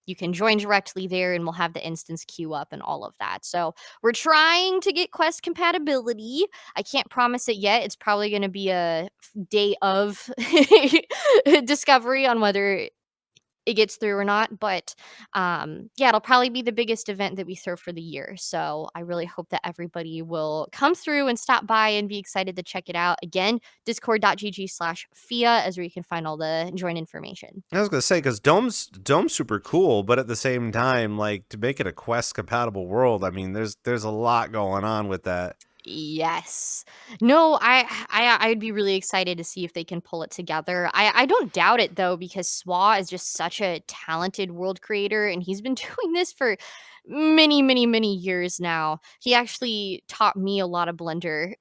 you can join directly there and we'll have the instance queue up and all of that. So we're trying to get Quest compatibility. I can't promise it yet. It's probably going to be a day of discovery on whether it gets through or not. But yeah, it'll probably be the biggest event that we throw for the year. So I really hope that everybody will come through and stop by and be excited to check it out. Again, discord.gg/FIA is where you can find all the join information. I was gonna say, because Dome's super cool, but at the same time, like to make it a Quest compatible world, I mean, there's a lot going on with that. Yes. No, I'd be really excited to see if they can pull it together. I don't doubt it though, because Swa is just such a talented world creator and he's been doing this for many, many, many years now. He actually taught me a lot of Blender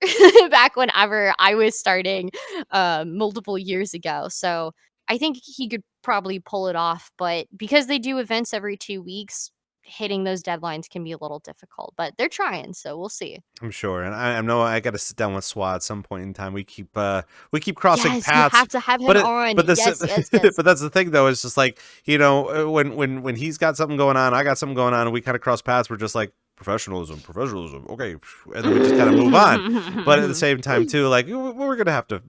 back whenever I was starting multiple years ago. So I think he could probably pull it off, but because they do events every 2 weeks, hitting those deadlines can be a little difficult, but they're trying, so we'll see. I'm sure, and I know I got to sit down with Swat at some point in time. We keep crossing Yes, you paths, have to have him on. but this Yes, yes, yes. but that's the thing though. It's just like, when he's got something going on, I got something going on, and we kind of cross paths. We're just like professionalism, okay, and then we just kind of move on. But at the same time too, like we're gonna have to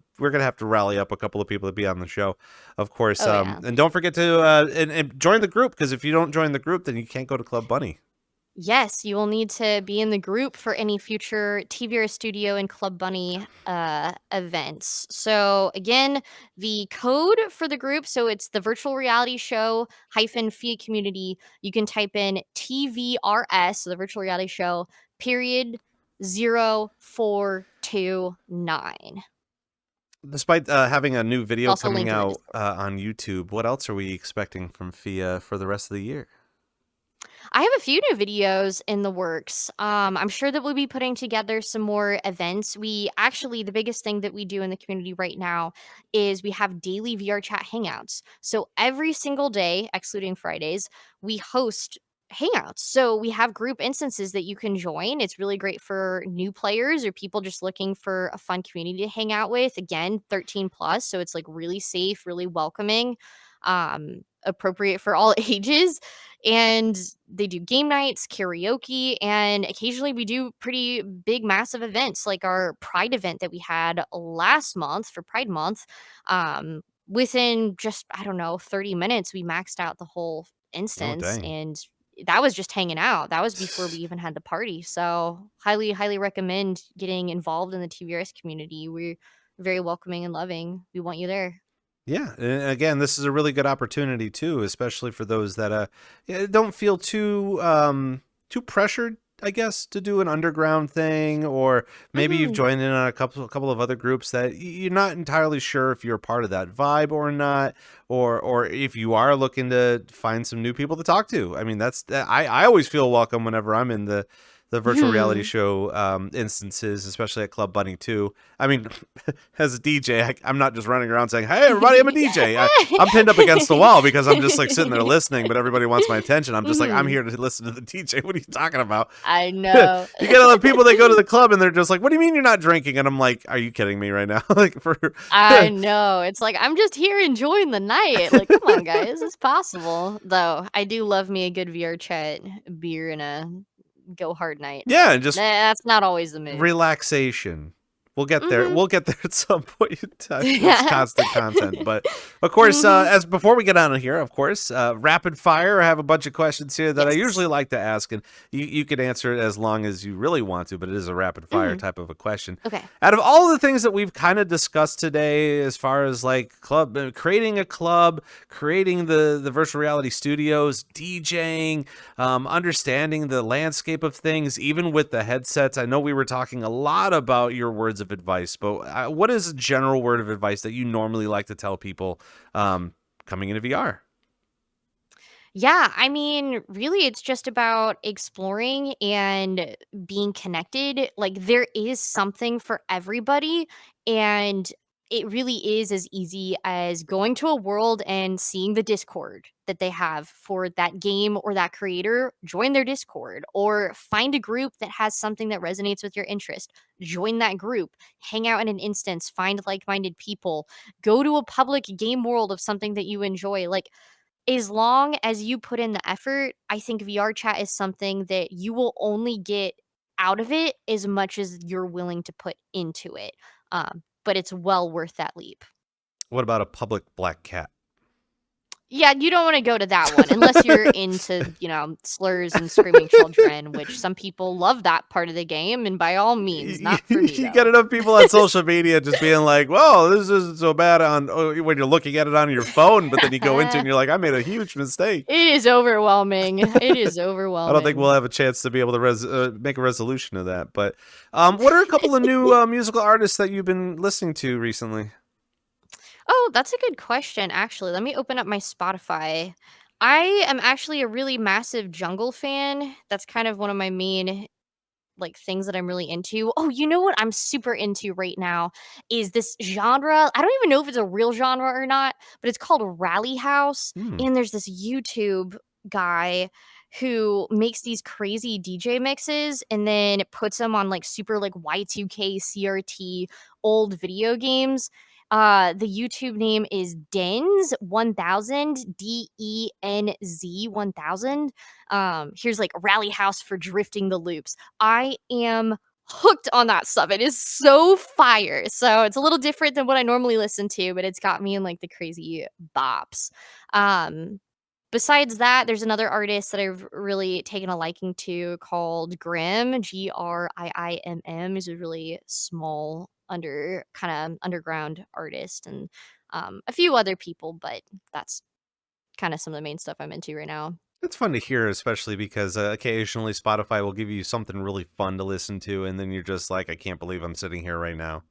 rally up a couple of people to be on the show, of course. Oh, yeah. And don't forget to and join the group, because if you don't join the group, then you can't go to Club Bunny. Yes, you will need to be in the group for any future TVRS Studio and Club Bunny events. So again, the code for the group, so it's the virtual reality show hyphen PHIA community. You can type in TVRS, so the virtual reality show, period 0429. Despite having a new video Also coming linked in the out Discord. on YouTube, what else are we expecting from PHIA for the rest of the year? I have a few new videos in the works. I'm sure that we'll be putting together some more events. We actually, the biggest thing that we do in the community right now is we have daily VRChat hangouts. So every single day, excluding Fridays, we host hangouts. So we have group instances that you can join. It's really great for new players or people just looking for a fun community to hang out with. Again, 13 plus. So it's like really safe, really welcoming, appropriate for all ages. And they do game nights, karaoke, and occasionally we do pretty big, massive events like our Pride event that we had last month for Pride Month. Within just, I don't know, 30 minutes, we maxed out the whole Oh, instance, dang. and that was just hanging out. That was before we even had the party. So highly, highly recommend getting involved in the TVRS community. We're very welcoming and loving. We want you there. Yeah, and again, this is a really good opportunity too, especially for those that don't feel too pressured, I guess, to do an underground thing, or maybe you've Mhm. joined in on a couple of other groups that you're not entirely sure if you're a part of that vibe or not, or if you are looking to find some new people to talk to. I mean, I always feel welcome whenever I'm in the virtual reality Mhm. show instances, especially at Club Bunny too. I mean, as a DJ, I'm not just running around saying, "Hey, everybody, I'm a DJ." I'm pinned up against the wall because I'm just like sitting there listening, but everybody wants my attention. I'm just like, I'm Mhm. here to listen to the DJ. What are you talking about? I know. You get other people that go to the club and they're just like, "What do you mean you're not drinking?" And I'm like, "Are you kidding me right now?" Like for I know. It's like, I'm just here enjoying the night. Like, come on, guys. It's possible. Though, I do love me a good VR chat beer and a go hard night, yeah, but and just that's not always the move. relaxation. We'll get there. Mhm. We'll get there at some point in time. It's constant content. But of course, Mhm. as before we get on here, of course, rapid fire. I have a bunch of questions here that I usually Yes. like to ask, and you can answer it as long as you really want to, but it is a rapid fire Mhm. type of a question. Okay. Out of all the things that we've kind of discussed today, as far as like creating a club, creating the virtual reality studios, DJing, understanding the landscape of things, even with the headsets. I know we were talking a lot about your words of advice, but what is a general word of advice that you normally like to tell people coming into VR? Yeah, I mean, really, it's just about exploring and being connected. Like, there is something for everybody. And it really is as easy as going to a world and seeing the Discord that they have for that game or that creator. Join their Discord or find a group that has something that resonates with your interest. Join that group, hang out in an instance, find like minded people, go to a public game world of something that you enjoy. Like, as long as you put in the effort, I think VR chat is something that you will only get out of it as much as you're willing to put into it. But it's well worth that leap. What about a public black cat? Yeah, you don't want to go to that one unless you're into, slurs and screaming children, which some people love that part of the game, and by all means, not for me You get though. enough people on social media just being like, "Whoa, this isn't so bad," when you're looking at it on your phone, but then you go into it and you're like, "I made a huge mistake." It is overwhelming. It is I don't think we'll overwhelming. have a chance to be able to make a resolution of that. But what are a couple of new musical artists that you've been listening to recently? Oh, that's a good question, actually. Let me open up my Spotify. I am actually a really massive Jungle fan. That's kind of one of my main like things that I'm really into. Oh, you know what I'm super into right now is this genre. I don't even know if it's a real genre or not, but it's called Rally House. Hmm. And there's this YouTube guy who makes these crazy DJ mixes and then puts them on like super like Y2K CRT old video games. The YouTube name is Denz 1000, DENZ 1000. Here's like Rally House for drifting the loops. I am hooked on that stuff. It is so fire. So it's a little different than what I normally listen to, but it's got me in like the crazy bops. Um, Besides that, there's another artist that I've really taken a liking to called Grimm, Griimm. He's a really small kind of underground artist, and a few other people, but that's kind of some of the main stuff I'm into right now. It's fun to hear, especially because occasionally Spotify will give you something really fun to listen to, and then you're just like, I can't believe I'm sitting here right now.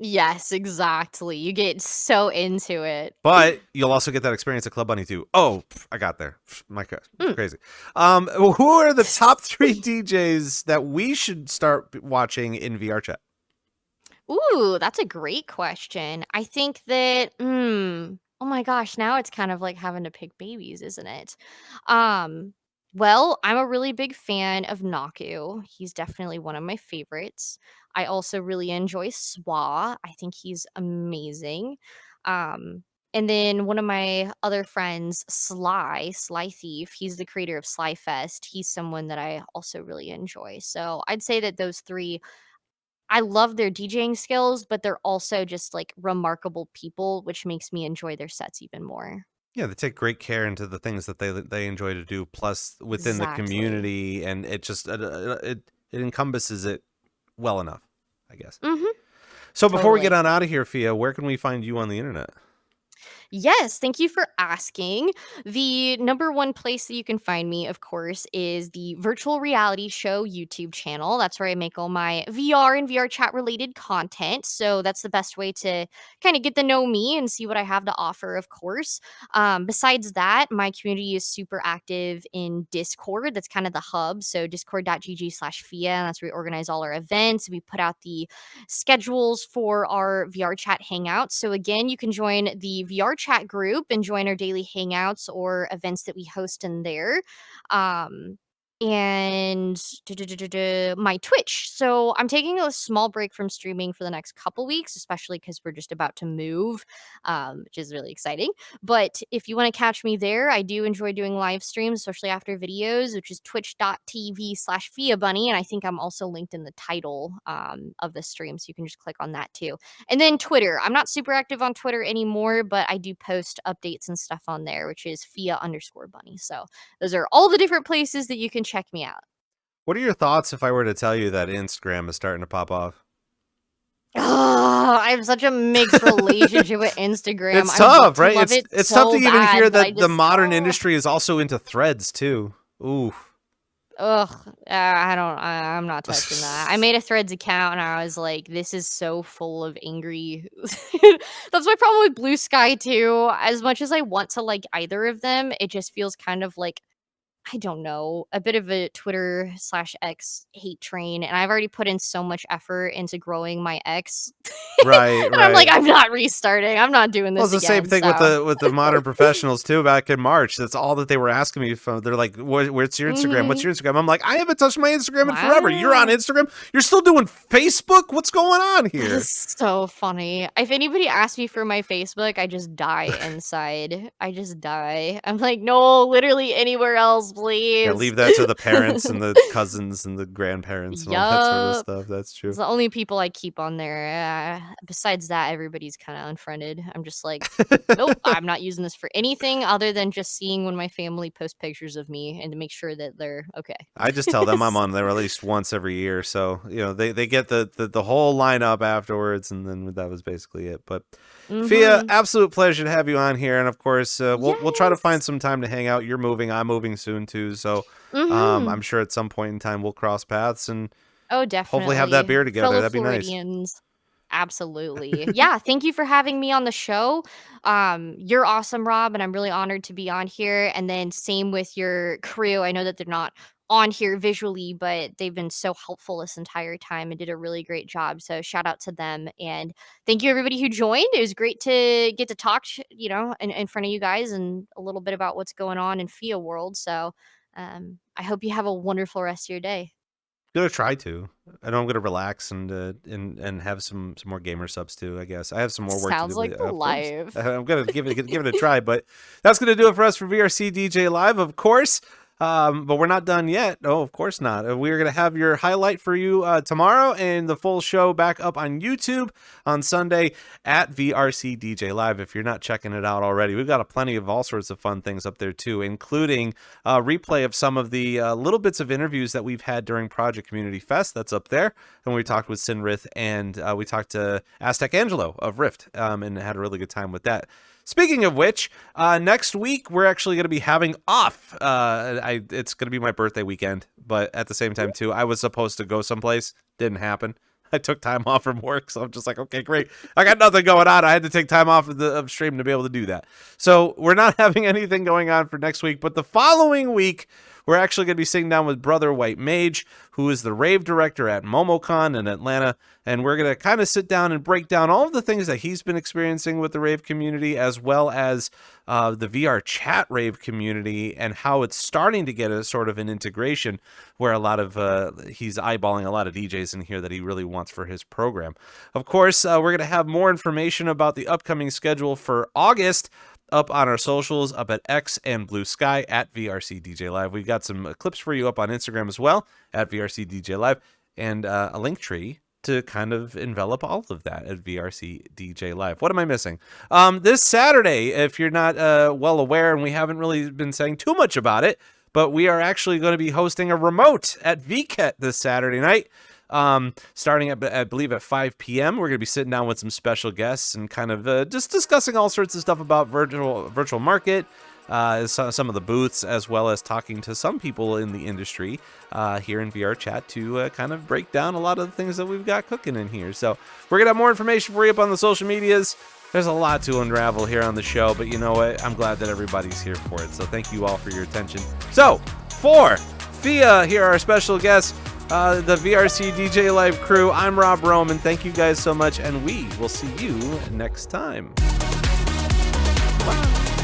Yes, exactly. You get so into it. But you'll also get that experience at Club Bunny too. Oh, I got there. My God, crazy. Who are the top 3 DJs that we should start watching in VRChat? Ooh, that's a great question. I think that, oh my gosh, now it's kind of like having to pick babies, isn't it? Um, well, I'm a really big fan of Naku. He's definitely one of my favorites. I also really enjoy Swa. I think he's amazing. And then one of my other friends, Sly Thief, he's the creator of Sly Fest. He's someone that I also really enjoy. So I'd say that those 3, I love their DJing skills, but they're also just like remarkable people, which makes me enjoy their sets even more. Yeah, they take great care into the things that they enjoy to do, plus within the Exactly. community, and it just it encompasses it well enough, I guess. Mhm. So before we get Totally. on out of here, Fia, where can we find you on the internet? Yes, thank you for asking. The number one place that you can find me, of course, is the Virtual Reality Show YouTube channel. That's where I make all my VR and VR chat related content. So that's the best way to kind of get to know me and see what I have to offer, of course. Besides that, my community is super active in Discord. That's kind of the hub. So discord.gg/FIA. And that's where we organize all our events. We put out the schedules for our VR chat hangouts. So again, you can join the VR chat group and join our daily hangouts or events that we host in there. Um, and my Twitch. So I'm taking a small break from streaming for the next couple weeks, especially because we're just about to move, which is really exciting. But if you want to catch me there, I do enjoy doing live streams, especially after videos, which is twitch.tv/Fia Bunny. And I think I'm also linked in the title of the stream. So you can just click on that too. And then Twitter. I'm not super active on Twitter anymore, but I do post updates and stuff on there, which is Fia_Bunny. So those are all the different places that you can check me out. What are your thoughts if I were to tell you that Instagram is starting to pop off? Oh, I have such a mixed relationship with Instagram. It's I want tough, to right? love it It's tough so to even bad, hear but I that the just modern industry is also into threads too. Ooh. ugh, I'm not touching that. I made a Threads account and I was like, this is so full of angry. That's my problem with Blue Sky too. As much as I want to like either of them, it just feels kind of like, I don't know, a bit of a Twitter/X hate train, and I've already put in so much effort into growing my X, Right, and I'm like, right. I'm not restarting. I'm not doing Well, it's this the same again. thing So, with the modern professionals too. Back in March, that's all that they were asking me from. They're like, "What's your Instagram? What's mhm. your Instagram?" I'm like, "I haven't touched my Instagram in forever. You're on Wow. Instagram. You're still doing Facebook. What's going on That here?" is so funny. If anybody asks me for my Facebook, I just die inside. I just die. I'm like, no, literally anywhere else, Yeah, please. leave that to the parents and the cousins and the grandparents and all that sort of Yup. stuff. That's It's true. the only people I keep on there. Besides that, everybody's kind of unfriended. I'm just like, nope, I'm not using this for anything other than just seeing when my family posts pictures of me and to make sure that they're okay. I just tell them I'm on there at least once every year, so they get the whole lineup afterwards, and then that was basically it. But Fia, Mm-hmm. absolute pleasure to have you on here, and of course, we'll try to find Yes. some time to hang out. You're moving, I'm moving soon too, so Mm-hmm. I'm sure at some point in time we'll cross paths and Oh, hopefully have that definitely. beer together. Fellow That'd be nice. Floridians. Absolutely. Yeah, thank you for having me on the show. You're awesome, Rob, and I'm really honored to be on here. And then same with your crew. I know that they're not on here visually, but they've been so helpful this entire time and did a really great job. So shout out to them, and thank you everybody who joined. It was great to get to talk, in front of you guys and a little bit about what's going on in PHIA world. So I hope you have a wonderful rest of your day. Gonna try to. I know I'm gonna relax and have some more gamer subs too. I guess I have some more work to Sounds do. like But, the of course, life. I'm gonna give it a try. But that's gonna do it for us for VRCDJ Live, of course. But we're not done yet. Oh, of course not. We're going to have your highlight for you tomorrow, and the full show back up on YouTube on Sunday at VRCDJ Live. If you're not checking it out already, we've got plenty of all sorts of fun things up there too, including a replay of some of the little bits of interviews that we've had during Project Community Fest. That's up there. And we talked with Sinrith, and we talked to Aztec Angelo of Rift, and had a really good time with that. Speaking of which, next week we're actually going to be having off. It's going to be my birthday weekend, but at the same time too, I was supposed to go someplace. Didn't happen. I took time off from work, so I'm just like, okay, great. I got nothing going on. I had to take time off of stream to be able to do that. So we're not having anything going on for next week, but the following week, we're actually going to be sitting down with Brother White Mage, who is the Rave director at MomoCon in Atlanta, and we're going to kind of sit down and break down all of the things that he's been experiencing with the Rave community, as well as the VRChat Rave community, and how it's starting to get a sort of an integration where a lot of he's eyeballing a lot of DJs in here that he really wants for his program. Of course, we're going to have more information about the upcoming schedule for August up on our socials, up at X and Blue Sky at VRCDJ Live. We've got some clips for you up on Instagram as well at VRCDJ Live, and a link tree to kind of envelop all of that at VRCDJ Live. What am I missing? This Saturday, if you're not well aware, and we haven't really been saying too much about it, but we are actually going to be hosting a remote at VCAT this Saturday night. Starting at, I believe, at 5 p.m. We're going to be sitting down with some special guests and kind of just discussing all sorts of stuff about virtual market, some of the booths, as well as talking to some people in the industry here in VRChat to kind of break down a lot of the things that we've got cooking in here. So we're going to have more information for you up on the social medias. There's a lot to unravel here on the show, but you know what? I'm glad that everybody's here for it. So thank you all for your attention. So for PHIA, here are our special guests, the VRCDJ Live crew. I'm Rob Rome, and thank you guys so much, and we will see you next time. Bye.